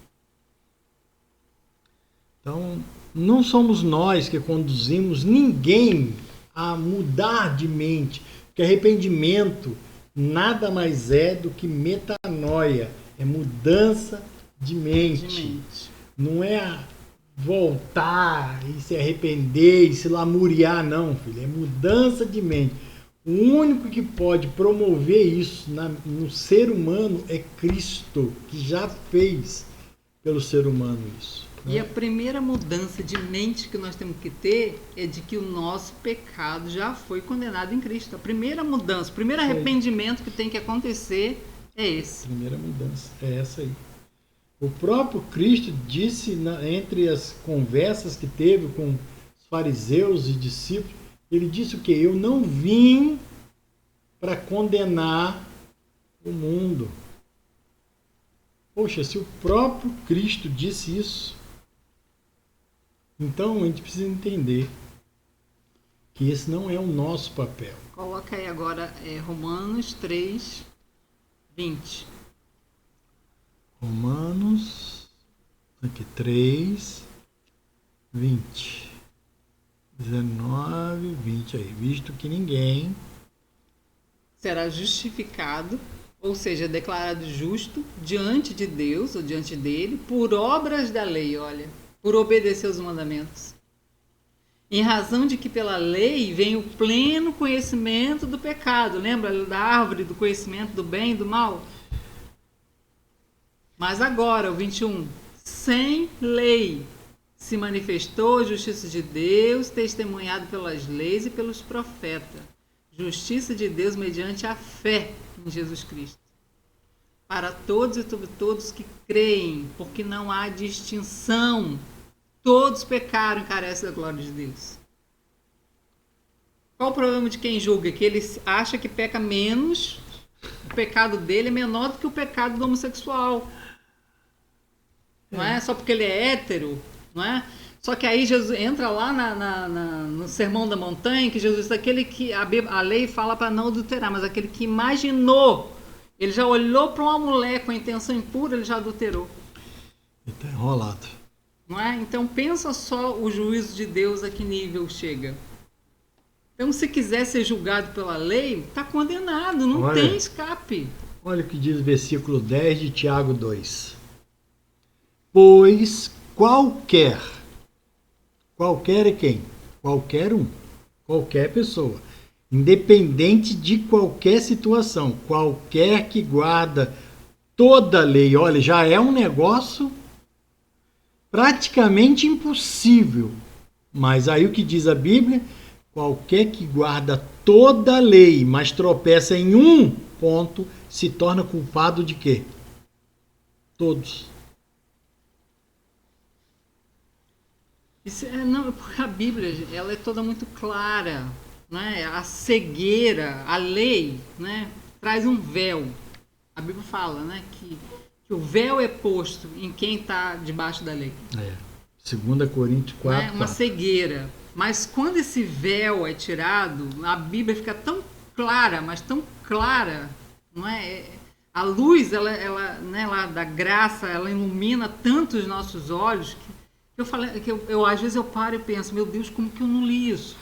S2: Então, não somos nós que conduzimos ninguém a mudar de mente, porque arrependimento nada mais é do que metanoia, é mudança de mente. Não é voltar e se arrepender e se lamuriar, não, filho, é mudança de mente. O único que pode promover isso no ser humano é Cristo, que já fez pelo ser humano isso.
S1: E a primeira mudança de mente que nós temos que ter é de que o nosso pecado já foi condenado em Cristo. A primeira mudança, o primeiro arrependimento que tem que acontecer é esse.
S2: A primeira mudança é essa aí. O próprio Cristo disse, entre as conversas que teve com os fariseus e discípulos, ele disse o quê? Eu não vim para condenar o mundo. Poxa, se o próprio Cristo disse isso, então a gente precisa entender que esse não é o nosso papel.
S1: Coloca aí agora Romanos 3, 20.
S2: Romanos, aqui 3, 20. 19, 20 aí. Visto que ninguém
S1: será justificado, ou seja, declarado justo diante de Deus, ou diante dele, por obras da lei, olha, por obedecer os mandamentos. Em razão de que pela lei vem o pleno conhecimento do pecado. Lembra da árvore do conhecimento do bem e do mal? Mas agora, o 21, sem lei se manifestou a justiça de Deus, testemunhado pelas leis e pelos profetas. Justiça de Deus mediante a fé em Jesus Cristo. Para todos e sobre todos que creem, porque não há distinção. Todos pecaram e carecem da glória de Deus. Qual o problema de quem julga? Que ele acha que peca menos, o pecado dele é menor do que o pecado do homossexual. Não é? Só porque ele é hétero, não é? Só que aí Jesus entra lá no Sermão da Montanha, que Jesus diz aquele que a lei fala para não adulterar, mas aquele que imaginou, ele já olhou para uma mulher com a intenção impura, ele já adulterou.
S2: Ele está enrolado.
S1: Não é? Então pensa só o juízo de Deus a que nível chega. Então se quiser ser julgado pela lei, está condenado, não tem escape.
S2: Olha o que diz o versículo 10 de Tiago 2. Pois qualquer é quem? Qualquer um, qualquer pessoa, independente de qualquer situação, qualquer que guarda toda a lei, olha, já é um negócio praticamente impossível. Mas aí o que diz a Bíblia? Qualquer que guarda toda a lei, mas tropeça em um ponto, se torna culpado de quê? Todos.
S1: Não, porque a Bíblia ela é toda muito clara, né? A cegueira, a lei, né? Traz um véu. A Bíblia fala, né? Que o véu é posto em quem está debaixo da lei.
S2: 2 Coríntios 4.
S1: Né? Uma cegueira. Mas quando esse véu é tirado, a Bíblia fica tão clara, mas tão clara, não é? A luz, ela, né, lá da graça, ela ilumina tanto os nossos olhos que eu às vezes eu paro e penso, meu Deus, como que eu não li isso?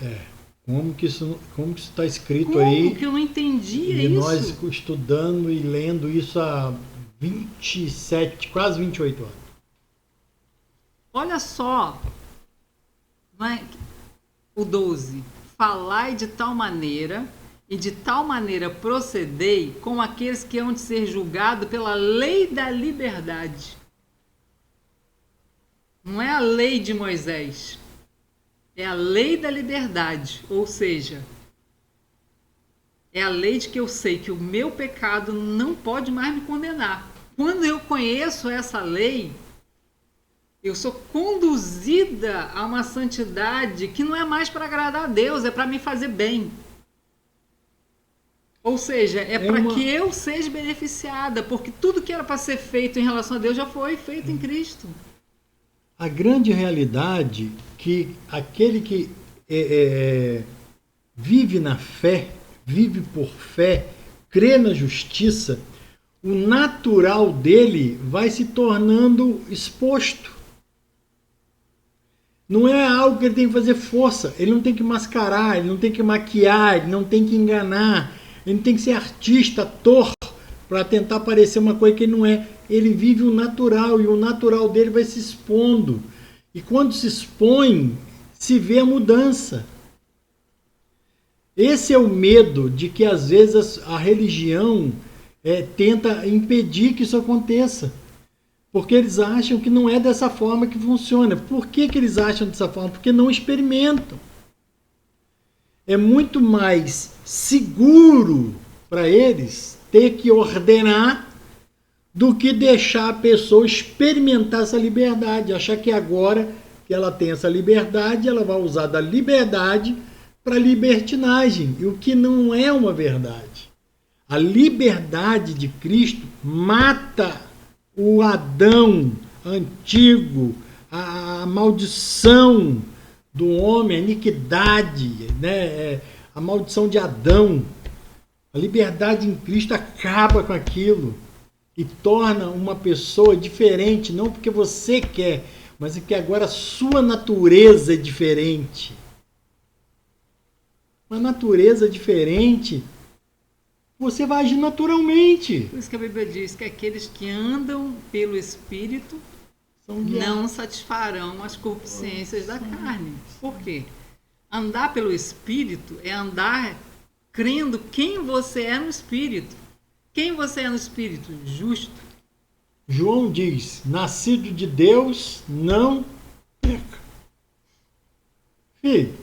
S2: Como que isso está escrito
S1: como
S2: aí?
S1: Como que eu não entendia
S2: e
S1: isso?
S2: E nós estudando e lendo isso há 27, quase 28 anos.
S1: Olha só, não é? O 12. Falai de tal maneira e de tal maneira procedei com aqueles que hão de ser julgados pela lei da liberdade. Não é a lei de Moisés, é a lei da liberdade, ou seja, é a lei de que eu sei que o meu pecado não pode mais me condenar. Quando eu conheço essa lei, eu sou conduzida a uma santidade que não é mais para agradar a Deus, é para me fazer bem. Ou seja, é para que eu seja beneficiada, porque tudo que era para ser feito em relação a Deus já foi feito em Cristo.
S2: A grande realidade que aquele que vive na fé, vive por fé, crê na justiça, o natural dele vai se tornando exposto. Não é algo que ele tem que fazer força, ele não tem que mascarar, ele não tem que maquiar, ele não tem que enganar, ele não tem que ser artista, ator, para tentar parecer uma coisa que ele não é. Ele vive o natural e o natural dele vai se expondo. E quando se expõe, se vê a mudança. Esse é o medo de que às vezes a religião tenta impedir que isso aconteça. Porque eles acham que não é dessa forma que funciona. Por que eles acham dessa forma? Porque não experimentam. É muito mais seguro para eles ter que ordenar do que deixar a pessoa experimentar essa liberdade, achar que agora que ela tem essa liberdade, ela vai usar da liberdade para libertinagem, e o que não é uma verdade. A liberdade de Cristo mata o Adão antigo, a maldição do homem, a iniquidade, né? A maldição de Adão. A liberdade em Cristo acaba com aquilo e torna uma pessoa diferente, não porque você quer, mas é que agora a sua natureza é diferente. Uma natureza diferente, você vai agir naturalmente.
S1: Por isso que a Bíblia diz que aqueles que andam pelo Espírito não satisfarão as concupiscências da carne. Por quê? Andar pelo Espírito é andar crendo quem você é no Espírito. Quem você é no Espírito? Justo.
S2: João diz, nascido de Deus não peca. Filho,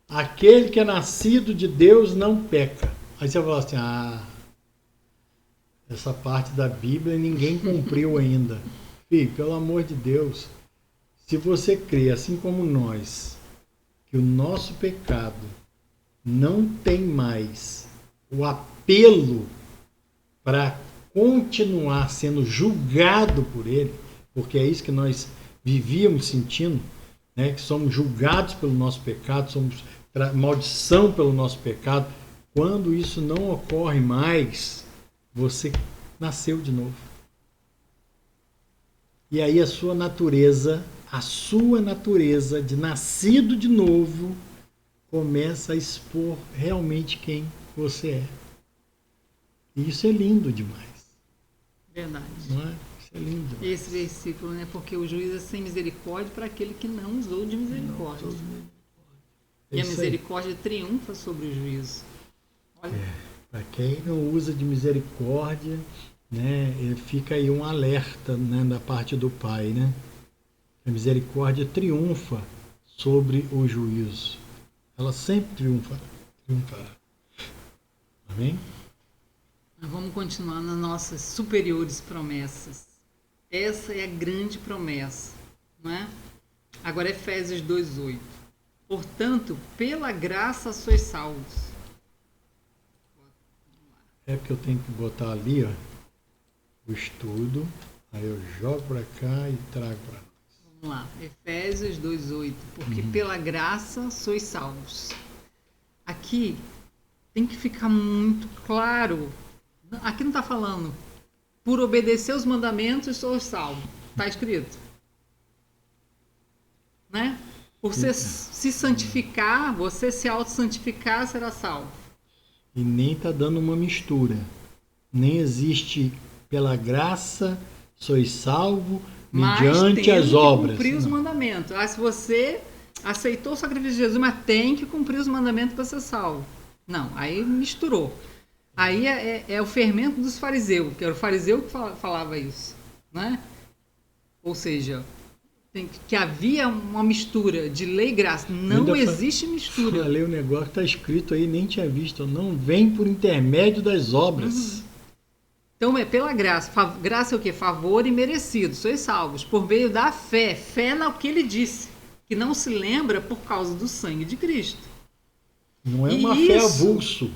S2: aquele que é nascido de Deus não peca. Aí você fala assim, essa parte da Bíblia ninguém cumpriu ainda. Filho, pelo amor de Deus, se você crê, assim como nós, que o nosso pecado não tem mais o apelo para continuar sendo julgado por ele, porque é isso que nós vivíamos sentindo, né? Que somos julgados pelo nosso pecado, somos maldição pelo nosso pecado. Quando isso não ocorre mais, você nasceu de novo. E aí a sua natureza de nascido de novo, começa a expor realmente quem você é. E isso é lindo demais. Verdade. Não é? Isso é lindo demais.
S1: Esse versículo, né? Porque o juiz é sem misericórdia para aquele que não usou de misericórdia. E a misericórdia triunfa sobre o juízo. Olha.
S2: Para quem não usa de misericórdia, né, fica aí um alerta, né, da parte do Pai, né? A misericórdia triunfa sobre o juízo. Ela sempre triunfará. Amém?
S1: Vamos continuar nas nossas superiores promessas. Essa é a grande promessa, não é? Agora Efésios 2:8. Portanto, pela graça sois salvos.
S2: É porque eu tenho que botar ali, ó, o estudo, aí eu jogo para cá e trago para nós.
S1: Vamos lá, Efésios 2:8. Porque pela graça sois salvos. Aqui tem que ficar muito claro. Aqui não está falando por obedecer os mandamentos sou salvo. Está escrito. Né? Por você se santificar, você se auto-santificar, será salvo.
S2: E nem está dando uma mistura. Nem existe pela graça sois salvo mediante as obras.
S1: Mas tem que cumprir os mandamentos. Se você aceitou o sacrifício de Jesus, mas tem que cumprir os mandamentos para ser salvo. Não, aí misturou. Aí é o fermento dos fariseus, que era o fariseu que falava isso, né? Ou seja, que havia uma mistura de lei e graça. Não existe mistura.
S2: Falei o negócio que está escrito aí, nem tinha visto. Não vem por intermédio das obras.
S1: Então é pela graça. Graça é o quê? Favor imerecido. Sois salvos por meio da fé. Fé no que ele disse, que não se lembra por causa do sangue de Cristo.
S2: Não é uma fé avulso.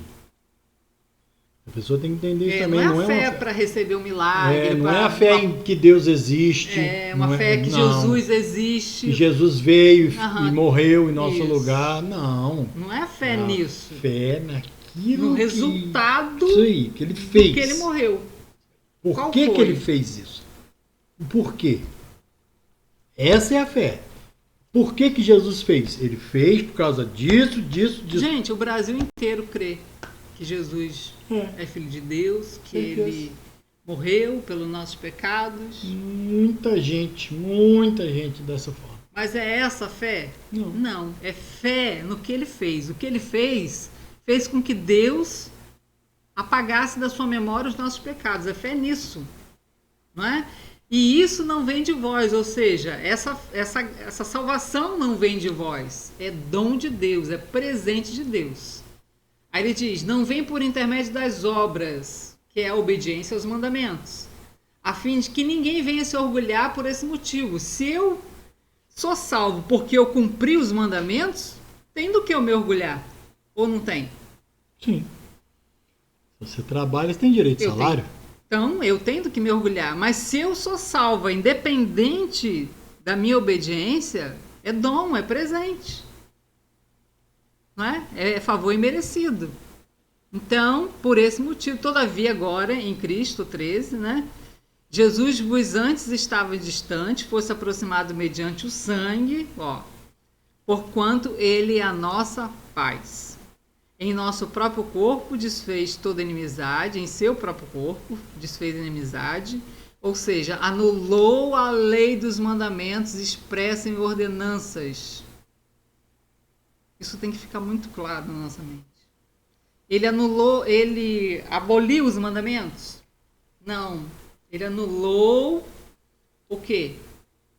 S2: A pessoa tem que entender isso também.
S1: Não é a fé para receber um milagre.
S2: Não é a fé em que Deus existe.
S1: É uma fé que Jesus existe.
S2: Que Jesus veio e morreu em nosso lugar. Não.
S1: Não é a fé nisso.
S2: Fé naquilo
S1: no resultado
S2: que ele fez.
S1: Porque ele morreu.
S2: Por que ele fez isso? Por quê? Essa é a fé. Por que Jesus fez? Ele fez por causa disso.
S1: Gente, o Brasil inteiro crê que Jesus é filho de Deus, que ele morreu pelos nossos pecados.
S2: Muita gente dessa forma.
S1: Mas é essa a fé? Não. É fé no que ele fez. O que ele fez com que Deus apagasse da sua memória os nossos pecados. É fé nisso. Não é? E isso não vem de vós, ou seja, essa salvação não vem de vós. É dom de Deus, é presente de Deus. Aí ele diz, não vem por intermédio das obras, que é a obediência aos mandamentos, a fim de que ninguém venha se orgulhar por esse motivo. Se eu sou salvo porque eu cumpri os mandamentos, tem do que eu me orgulhar? Ou não tem?
S2: Sim. Você trabalha, você tem direito a salário?
S1: Então, eu tenho que me orgulhar. Mas se eu sou salva, independente da minha obediência, é dom, é presente. Não é? É favor imerecido. Então, por esse motivo, todavia agora, em Cristo 13, né? Jesus vos antes estava distante, fosse aproximado mediante o sangue, porquanto ele é a nossa paz. Em nosso próprio corpo desfez toda inimizade, em seu próprio corpo desfez inimizade, ou seja, anulou a lei dos mandamentos expressa em ordenanças. Isso tem que ficar muito claro na nossa mente. Ele aboliu os mandamentos? Não. Ele anulou o quê?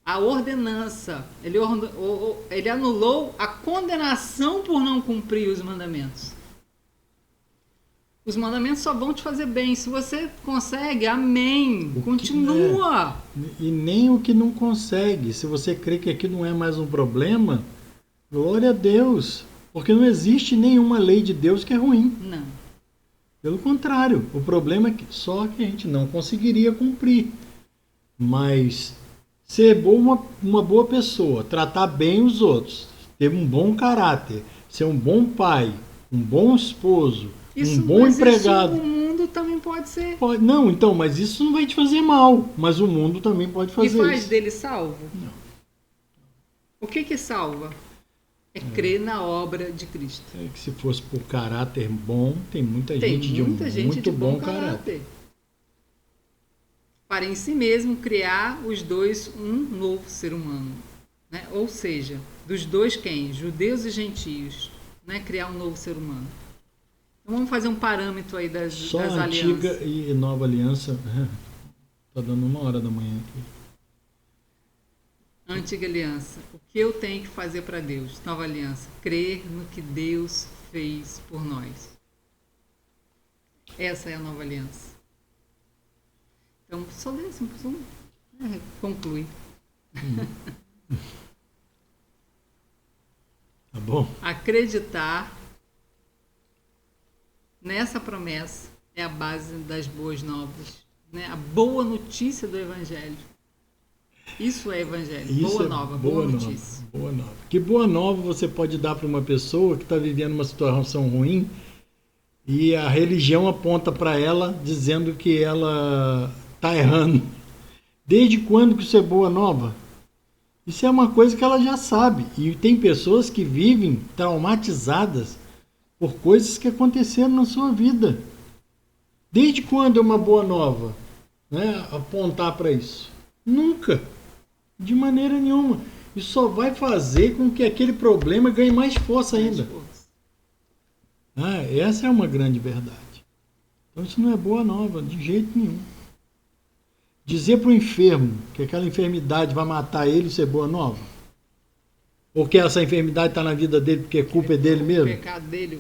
S1: A ordenança. Ele anulou a condenação por não cumprir os mandamentos. Os mandamentos só vão te fazer bem. Se você consegue, amém. Continua.
S2: E nem o que não consegue. Se você crê que aqui não é mais um problema, glória a Deus. Porque não existe nenhuma lei de Deus que é ruim.
S1: Não.
S2: Pelo contrário, o problema é que só que a gente não conseguiria cumprir. Mas ser uma boa pessoa, tratar bem os outros, ter um bom caráter, ser um bom pai, um bom esposo, um bom empregado.
S1: Isso o mundo também pode ser.
S2: Não, então, mas isso não vai te fazer mal. Mas o mundo também pode fazer isso.
S1: E faz dele salvo?
S2: Não.
S1: O que salva? É crer na obra de Cristo.
S2: É que se fosse por caráter bom, tem muita gente de muito bom caráter.
S1: Para em si mesmo criar os dois um novo ser humano. Né? Ou seja, dos dois quem? Judeus e gentios. Né? Criar um novo ser humano. Então vamos fazer um parâmetro aí das alianças. Só a
S2: antiga e nova aliança. Está dando 1h da manhã aqui.
S1: Antiga aliança. O que eu tenho que fazer para Deus? Nova aliança. Crer no que Deus fez por nós. Essa é a nova aliança. Então, só desse, conclui.
S2: Tá bom?
S1: Acreditar nessa promessa é a base das boas novas. Né? A boa notícia do Evangelho. Isso é evangelho. Boa nova, boa notícia.
S2: Boa nova. Que boa nova você pode dar para uma pessoa que está vivendo uma situação ruim e a religião aponta para ela dizendo que ela está errando. Desde quando que isso é boa nova? Isso é uma coisa que ela já sabe. E tem pessoas que vivem traumatizadas por coisas que aconteceram na sua vida. Desde quando é uma boa nova? Né? Apontar para isso. Nunca. De maneira nenhuma. Isso só vai fazer com que aquele problema ganhe mais força ainda. Essa é uma grande verdade. Então isso não é boa nova, de jeito nenhum. Dizer para o enfermo que aquela enfermidade vai matar ele, isso é boa nova? Ou que essa enfermidade está na vida dele porque a culpa é dele mesmo?
S1: O pecado dele,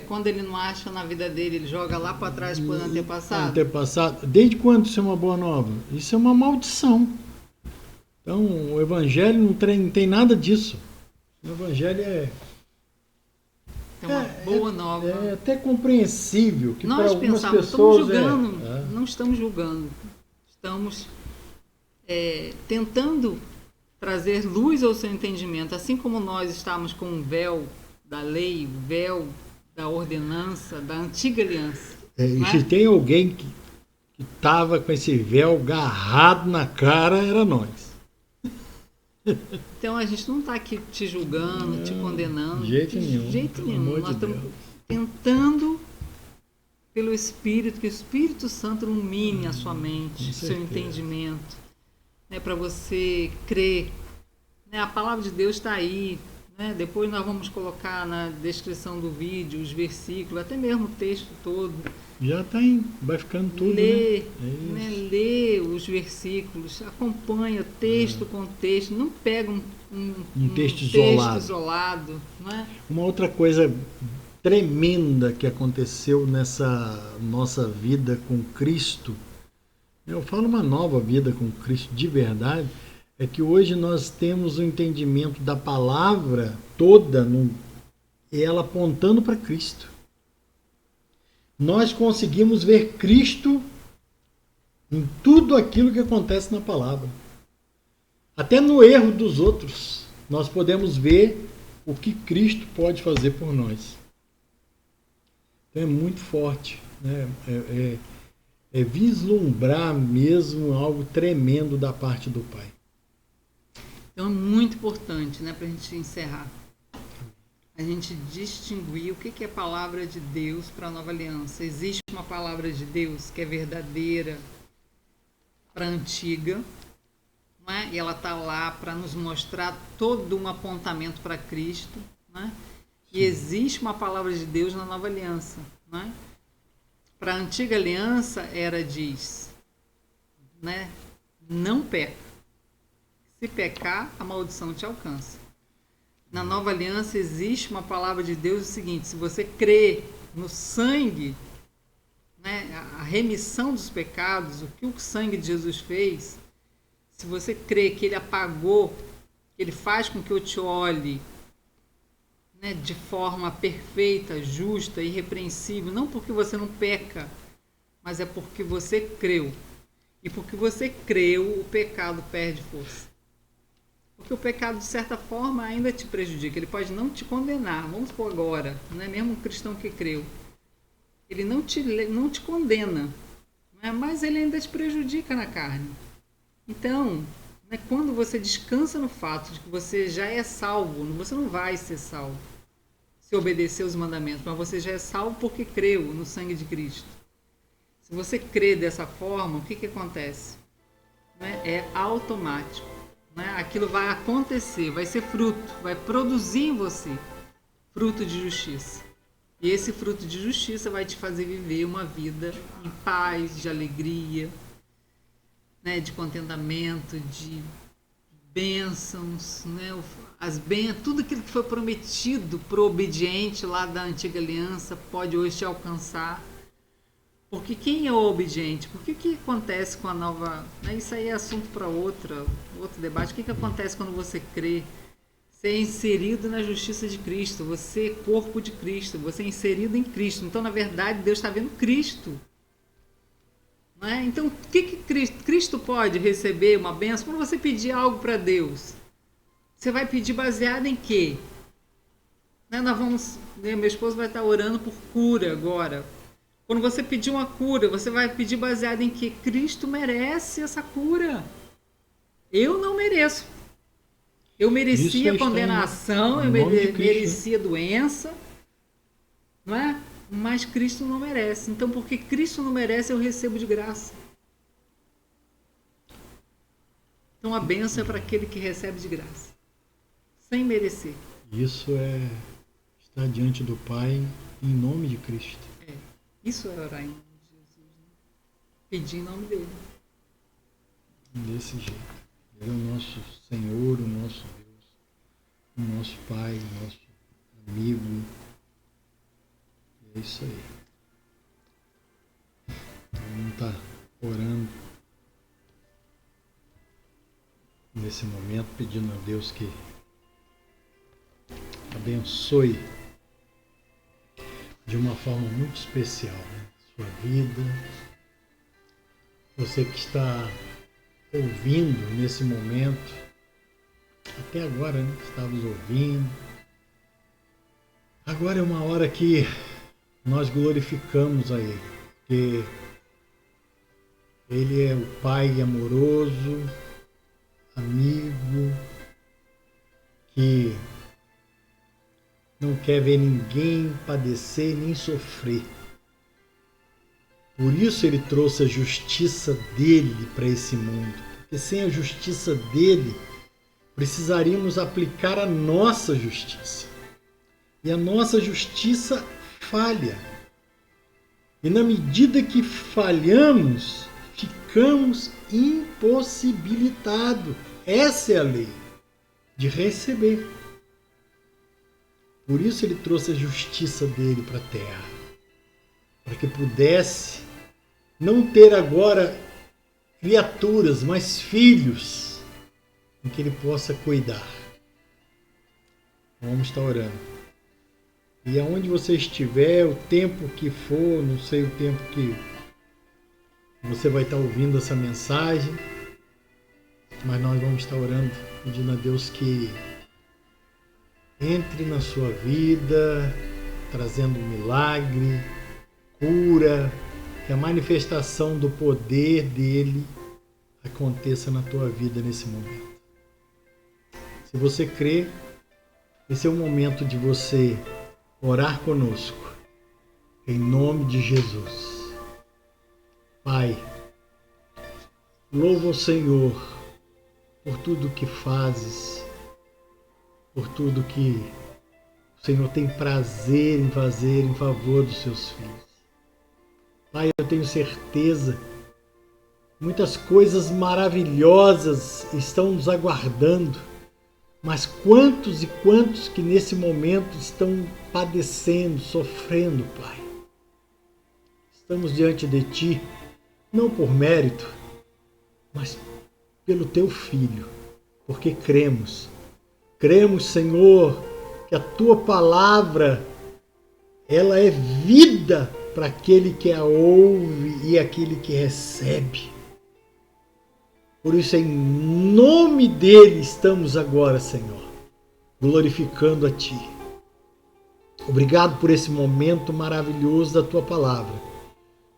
S1: quando ele não acha na vida dele, ele joga lá para trás por antepassado.
S2: Desde quando isso é uma boa nova? Isso é uma maldição. Então, o Evangelho não tem nada disso. O Evangelho é
S1: uma boa nova.
S2: É até compreensível que para algumas
S1: pessoas não estamos julgando. Estamos tentando trazer luz ao seu entendimento. Assim como nós estamos com o véu da lei, o véu da ordenança, da antiga aliança.
S2: E se tem alguém que estava com esse véu agarrado na cara, era nós.
S1: Então a gente não está aqui te julgando, te condenando.
S2: De jeito nenhum.
S1: Nós estamos tentando, pelo Espírito, que o Espírito Santo ilumine a sua mente, o seu entendimento, né, para você crer. Né, a palavra de Deus está aí. Né, depois nós vamos colocar na descrição do vídeo os versículos, até mesmo o texto todo.
S2: Já está vai ficando tudo.
S1: Lê os versículos, acompanha texto com texto, não pega um texto isolado. Não é?
S2: Uma outra coisa tremenda que aconteceu nessa nossa vida com Cristo, eu falo uma nova vida com Cristo de verdade, é que hoje nós temos o entendimento da palavra toda, ela apontando para Cristo. nós conseguimos ver Cristo em tudo aquilo que acontece na palavra. Até no erro dos outros, nós podemos ver o que Cristo pode fazer por nós. Então é muito forte, né? É vislumbrar mesmo algo tremendo da parte do Pai.
S1: Então é muito importante, né, para a gente encerrar, a gente distinguir o que é a palavra de Deus para a nova aliança. Existe uma palavra de Deus que é verdadeira para a antiga, né? E ela está lá para nos mostrar todo um apontamento para Cristo, né? E existe uma palavra de Deus na nova aliança, né? Para a antiga aliança diz, né? Não peca. Se pecar, a maldição te alcança. Na nova aliança existe uma palavra de Deus, o seguinte: se você crê no sangue, né, a remissão dos pecados, o que o sangue de Jesus fez, se você crê que ele apagou, que ele faz com que eu te olhe, né, de forma perfeita, justa, irrepreensível, não porque você não peca, mas é porque você creu. E porque você creu, o pecado perde força. Porque o pecado, de certa forma, ainda te prejudica. Ele pode não te condenar. Vamos supor agora, né? Mesmo um cristão que creu. Ele não te condena, né? Mas ele ainda te prejudica na carne. Então, né, quando você descansa no fato de que você já é salvo, você não vai ser salvo se obedecer os mandamentos, mas você já é salvo porque creu no sangue de Cristo. Se você crê dessa forma, o que acontece? Né? É automático. Né? Aquilo vai acontecer, vai ser fruto, vai produzir em você fruto de justiça. E esse fruto de justiça vai te fazer viver uma vida em paz, de alegria, né? De contentamento, de bênçãos, né? Tudo aquilo que foi prometido para o obediente lá da antiga aliança pode hoje te alcançar. Porque quem é o obediente? Porque o que acontece com a nova... Isso aí é assunto para outro debate. O que acontece quando você crê? Você é inserido na justiça de Cristo. Você é corpo de Cristo. Você é inserido em Cristo. Então, na verdade, Deus está vendo Cristo. Não é? Então, o que Cristo pode receber uma bênção? Quando você pedir algo para Deus, você vai pedir baseado em quê? Meu esposo vai estar orando por cura agora. Quando você pedir uma cura, você vai pedir baseado em que Cristo merece essa cura. Eu não mereço. Eu merecia condenação, eu merecia doença, não é? Mas Cristo não merece. Então, porque Cristo não merece, eu recebo de graça. Então, a bênção é para aquele que recebe de graça, sem merecer.
S2: Isso é estar diante do Pai em nome de Cristo.
S1: Isso é orar em nome de Jesus, né? Pedir em nome dele.
S2: Desse jeito. Ele é o nosso Senhor, o nosso Deus, o nosso Pai, o nosso amigo. É isso aí. Vamos estar orando nesse momento, pedindo a Deus que abençoe de uma forma muito especial, né? Sua vida. Você que está ouvindo nesse momento, até agora, né? Estávamos ouvindo. Agora é uma hora que nós glorificamos a Ele, porque Ele é o Pai amoroso, amigo, que não quer ver ninguém padecer nem sofrer. Por isso ele trouxe a justiça dele para esse mundo. Porque sem a justiça dele, precisaríamos aplicar a nossa justiça. E a nossa justiça falha. E na medida que falhamos, ficamos impossibilitados. Essa é a lei de receber. Por isso ele trouxe a justiça dele para a terra, para que pudesse não ter agora criaturas, mas filhos, em que ele possa cuidar. Vamos estar orando. E aonde você estiver, o tempo que for, não sei o tempo que você vai estar ouvindo essa mensagem, mas nós vamos estar orando, pedindo a Deus que entre na sua vida, trazendo milagre, cura, que a manifestação do poder dele aconteça na tua vida nesse momento. Se você crê, esse é o momento de você orar conosco, em nome de Jesus. Pai, louvo o Senhor por tudo que fazes, por tudo que o Senhor tem prazer em fazer em favor dos seus filhos. Pai, eu tenho certeza, muitas coisas maravilhosas estão nos aguardando, mas quantos e quantos que nesse momento estão padecendo, sofrendo, Pai. Estamos diante de Ti, não por mérito, mas pelo Teu Filho, porque cremos. Cremos, Senhor, que a Tua palavra, ela é vida para aquele que a ouve e aquele que recebe. Por isso, em nome dele, estamos agora, Senhor, glorificando a Ti. Obrigado por esse momento maravilhoso da Tua palavra.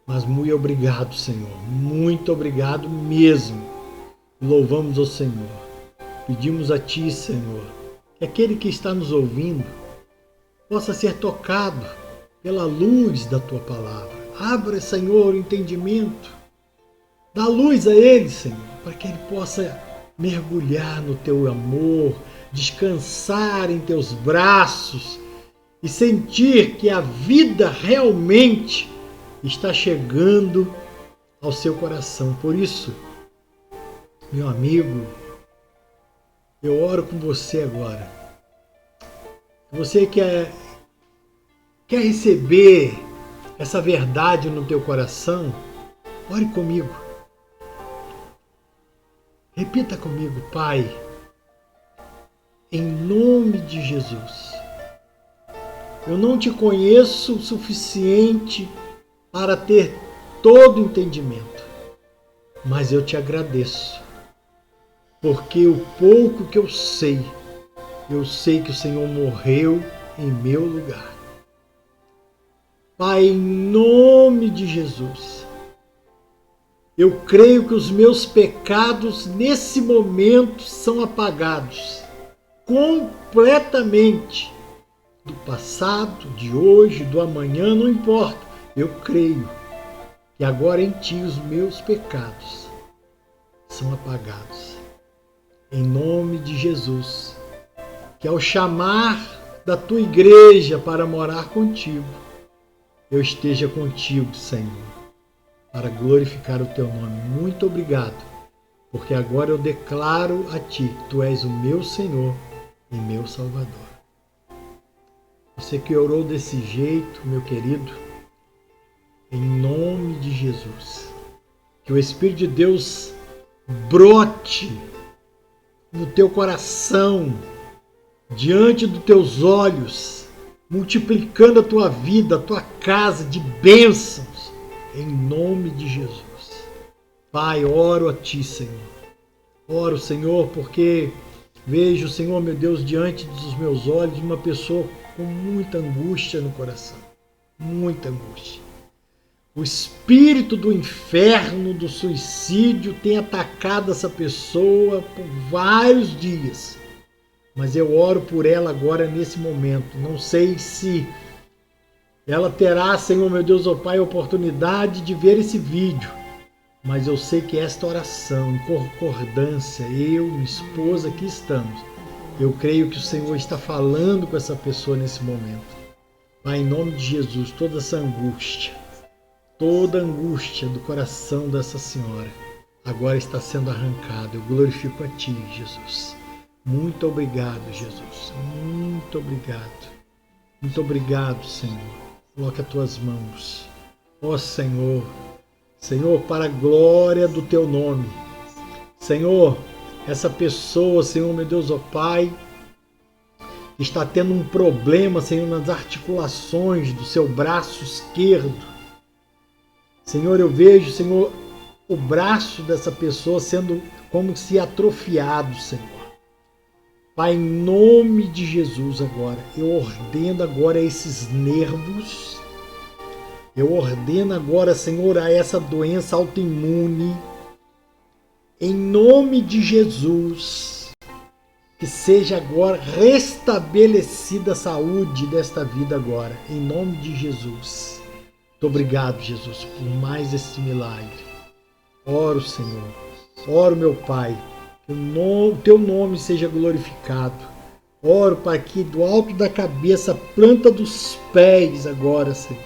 S2: Mas muito obrigado, Senhor. Muito obrigado mesmo. Louvamos ao Senhor. Pedimos a Ti, Senhor, que aquele que está nos ouvindo possa ser tocado pela luz da Tua palavra. Abra, Senhor, o entendimento. Dá luz a ele, Senhor, para que ele possa mergulhar no Teu amor, descansar em Teus braços e sentir que a vida realmente está chegando ao seu coração. Por isso, meu amigo, eu oro com você agora. Você quer receber essa verdade no teu coração? Ore comigo. Repita comigo: Pai, em nome de Jesus, eu não Te conheço o suficiente para ter todo entendimento, mas eu Te agradeço, porque o pouco que eu sei que o Senhor morreu em meu lugar. Pai, em nome de Jesus, eu creio que os meus pecados nesse momento são apagados completamente, do passado, de hoje, do amanhã, não importa. Eu creio que agora em Ti os meus pecados são apagados. Em nome de Jesus, que ao chamar da Tua igreja para morar contigo, eu esteja contigo, Senhor, para glorificar o Teu nome. Muito obrigado, porque agora eu declaro a Ti, Tu és o meu Senhor e meu Salvador. Você que orou desse jeito, meu querido, em nome de Jesus, que o Espírito de Deus brote no teu coração, diante dos teus olhos, multiplicando a tua vida, a tua casa de bênçãos, em nome de Jesus. Pai, oro a Ti, Senhor. Oro, Senhor, porque vejo, Senhor, meu Deus, diante dos meus olhos, uma pessoa com muita angústia no coração. Muita angústia. O espírito do inferno, do suicídio, tem atacado essa pessoa por vários dias. Mas eu oro por ela agora nesse momento. Não sei se ela terá, Senhor, meu Deus, ó Pai, a oportunidade de ver esse vídeo. Mas eu sei que esta oração, em concordância, eu, minha esposa, aqui estamos. Eu creio que o Senhor está falando com essa pessoa nesse momento. Pai, em nome de Jesus, toda essa angústia, toda a angústia do coração dessa senhora agora está sendo arrancada. Eu glorifico a Ti, Jesus. Muito obrigado, Jesus. Muito obrigado. Muito obrigado, Senhor. Coloca as Tuas mãos. Ó Senhor, Senhor, para a glória do Teu nome. Senhor, essa pessoa, Senhor, meu Deus, ó Pai, que está tendo um problema, Senhor, nas articulações do seu braço esquerdo. Senhor, eu vejo, Senhor, o braço dessa pessoa sendo como se atrofiado, Senhor. Pai, em nome de Jesus agora, eu ordeno agora esses nervos, eu ordeno agora, Senhor, a essa doença autoimune, em nome de Jesus, que seja agora restabelecida a saúde desta vida agora, em nome de Jesus. Muito obrigado, Jesus, por mais esse milagre. Oro, Senhor, oro, meu Pai, que o Teu nome seja glorificado. Oro, Pai, que do alto da cabeça, planta dos pés agora, Senhor.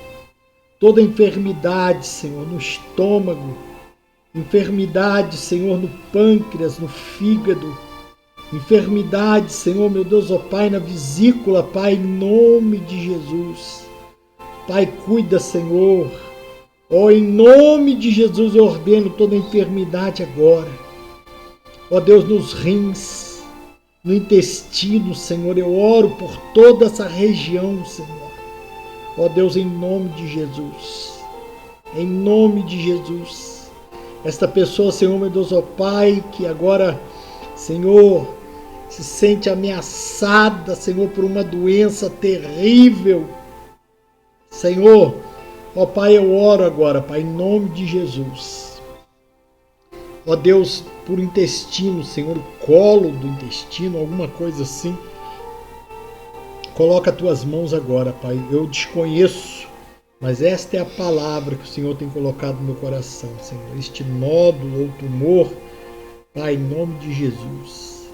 S2: Toda enfermidade, Senhor, no estômago, enfermidade, Senhor, no pâncreas, no fígado, enfermidade, Senhor, meu Deus, ó Pai, na vesícula, Pai, em nome de Jesus. Pai, cuida, Senhor. Ó, em nome de Jesus, eu ordeno toda enfermidade agora. Ó Deus, nos rins, no intestino, Senhor, eu oro por toda essa região, Senhor. Ó Deus, em nome de Jesus. Em nome de Jesus. Esta pessoa, Senhor, meu Deus, ó Pai, que agora, Senhor, se sente ameaçada, Senhor, por uma doença terrível. Senhor, ó Pai, eu oro agora, Pai, em nome de Jesus. Ó Deus, por intestino, Senhor, o colo do intestino, alguma coisa assim. Coloca as tuas mãos agora, Pai. Eu desconheço, mas esta é a palavra que o Senhor tem colocado no meu coração, Senhor. Este nódulo ou tumor, Pai, em nome de Jesus.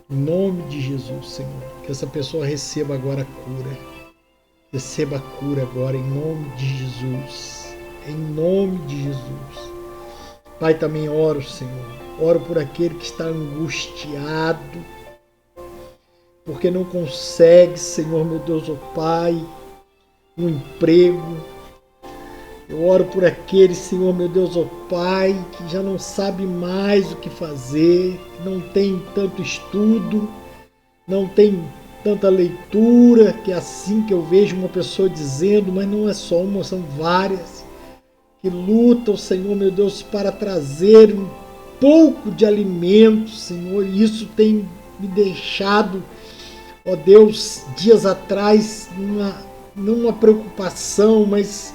S2: Em nome de Jesus, Senhor. Que essa pessoa receba agora a cura. Receba a cura agora, em nome de Jesus. Em nome de Jesus. Pai, também oro, Senhor. Oro por aquele que está angustiado, porque não consegue, Senhor, meu Deus, ó Pai, um emprego. Eu oro por aquele, Senhor, meu Deus, ó Pai, que já não sabe mais o que fazer, não tem tanto estudo, não tem tanta leitura, que é assim que eu vejo uma pessoa dizendo, mas não é só uma, são várias, que lutam, Senhor, meu Deus, para trazer um pouco de alimento, Senhor, e isso tem me deixado, ó Deus, dias atrás, numa preocupação, mas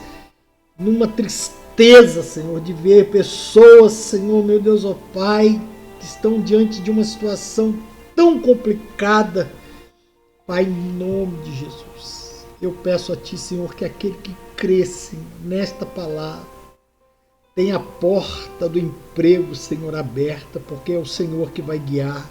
S2: numa tristeza, Senhor, de ver pessoas, Senhor, meu Deus, ó Pai, que estão diante de uma situação tão complicada. Pai, em nome de Jesus, eu peço a Ti, Senhor, que aquele que crê, Senhor, nesta palavra, tenha a porta do emprego, Senhor, aberta, porque é o Senhor que vai guiar.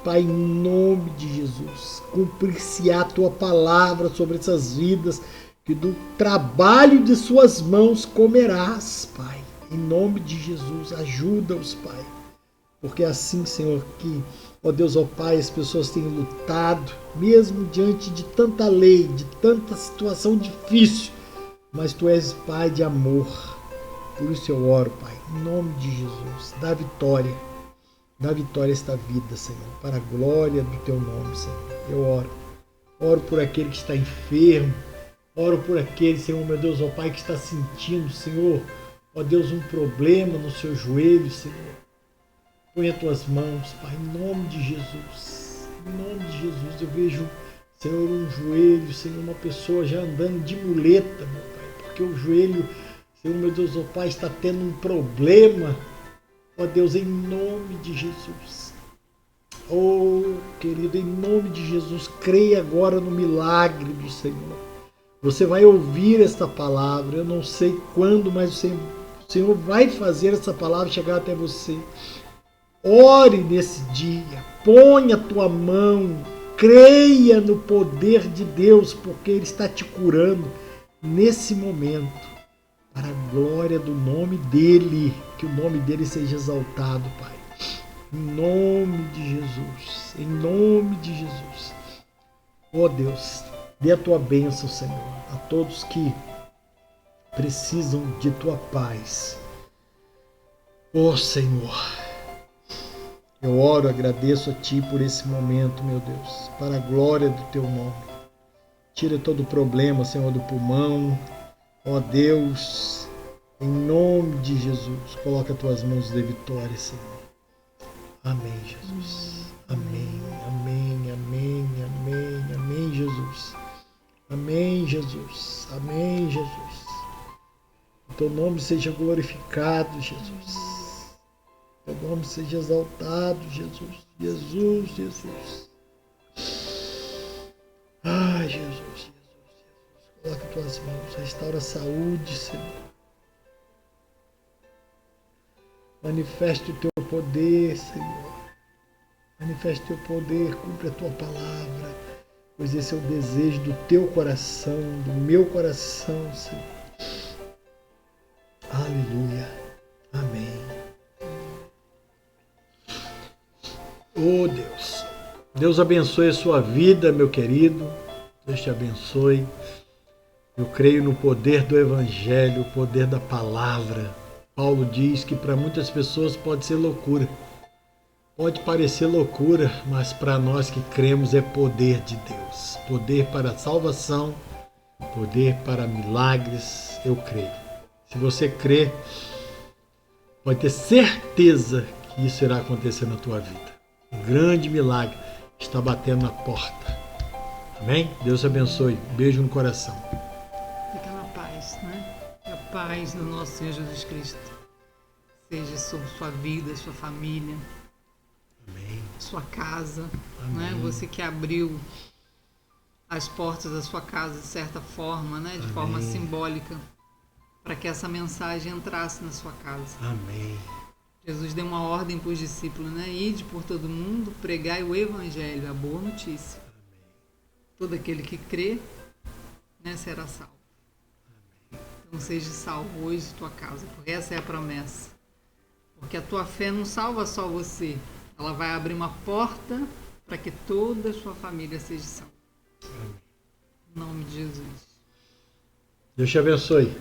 S2: Pai, em nome de Jesus, cumprir-se-á a Tua palavra sobre essas vidas, que do trabalho de Suas mãos comerás, Pai. Em nome de Jesus, ajuda-os, Pai. Porque é assim, Senhor, que, ó Deus, ó Pai, as pessoas têm lutado, mesmo diante de tanta lei, de tanta situação difícil, mas Tu és Pai de amor. Por isso eu oro, Pai, em nome de Jesus, dá vitória a esta vida, Senhor, para a glória do Teu nome, Senhor. Eu oro por aquele que está enfermo, oro por aquele, Senhor, meu Deus, ó Pai, que está sentindo, Senhor, ó Deus, um problema no seu joelho, Senhor. Põe as Tuas mãos, Pai, em nome de Jesus. Em nome de Jesus, eu vejo, Senhor, um joelho, Senhor, uma pessoa já andando de muleta, meu Pai, porque o joelho, Senhor, meu Deus, ó Pai, está tendo um problema, ó Deus, em nome de Jesus. Oh, querido, em nome de Jesus, creia agora no milagre do Senhor. Você vai ouvir esta palavra, eu não sei quando, mas o Senhor vai fazer essa palavra chegar até você. Ore nesse dia, ponha a tua mão, creia no poder de Deus, porque Ele está te curando nesse momento, para a glória do nome dEle, que o nome dEle seja exaltado, Pai. Em nome de Jesus, em nome de Jesus. Ó Deus, dê a Tua bênção, Senhor, a todos que precisam de Tua paz. Ó Senhor, Eu oro, agradeço a Ti por esse momento, meu Deus, para a glória do Teu nome. Tira todo o problema, Senhor, do pulmão. Ó Deus, em nome de Jesus, coloca as Tuas mãos de vitória, Senhor. Amém, Jesus. Amém, amém, amém, amém, amém, Jesus. Amém, Jesus. Amém, Jesus. Que Teu nome seja glorificado, Jesus. Teu nome seja exaltado, Jesus. Jesus, Jesus. Ai, Jesus, Jesus, Jesus. Coloca Tuas mãos, restaura a saúde, Senhor. Manifeste o Teu poder, Senhor. Manifeste o Teu poder, cumpre a Tua palavra, pois esse é o desejo do Teu coração, do meu coração, Senhor. Aleluia. Amém. Oh, Deus. Deus abençoe a sua vida, meu querido. Deus te abençoe. Eu creio no poder do Evangelho, o poder da palavra. Paulo diz que para muitas pessoas pode ser loucura. Pode parecer loucura, mas para nós que cremos é poder de Deus. Poder para a salvação, poder para milagres, eu creio. Se você crê, pode ter certeza que isso irá acontecer na tua vida. Um grande milagre está batendo na porta. Amém? Deus te abençoe. Beijo no coração.
S1: Fica na paz, né? A paz do nosso Senhor Jesus Cristo seja sobre sua vida, sua família,
S2: Amém.
S1: sua casa,
S2: Amém.
S1: né? Você que abriu as portas da sua casa de certa forma, né? De
S2: Amém.
S1: forma simbólica, para que essa mensagem entrasse na sua casa.
S2: Amém.
S1: Jesus deu uma ordem para os discípulos, né? Ide por todo mundo, pregai o Evangelho, a boa notícia.
S2: Amém.
S1: Todo aquele que crê, né, será salvo. Então seja salvo hoje tua casa, porque essa é a promessa. Porque a tua fé não salva só você, ela vai abrir uma porta para que toda a sua família seja salva.
S2: Amém.
S1: Em nome de Jesus.
S2: Deus te abençoe.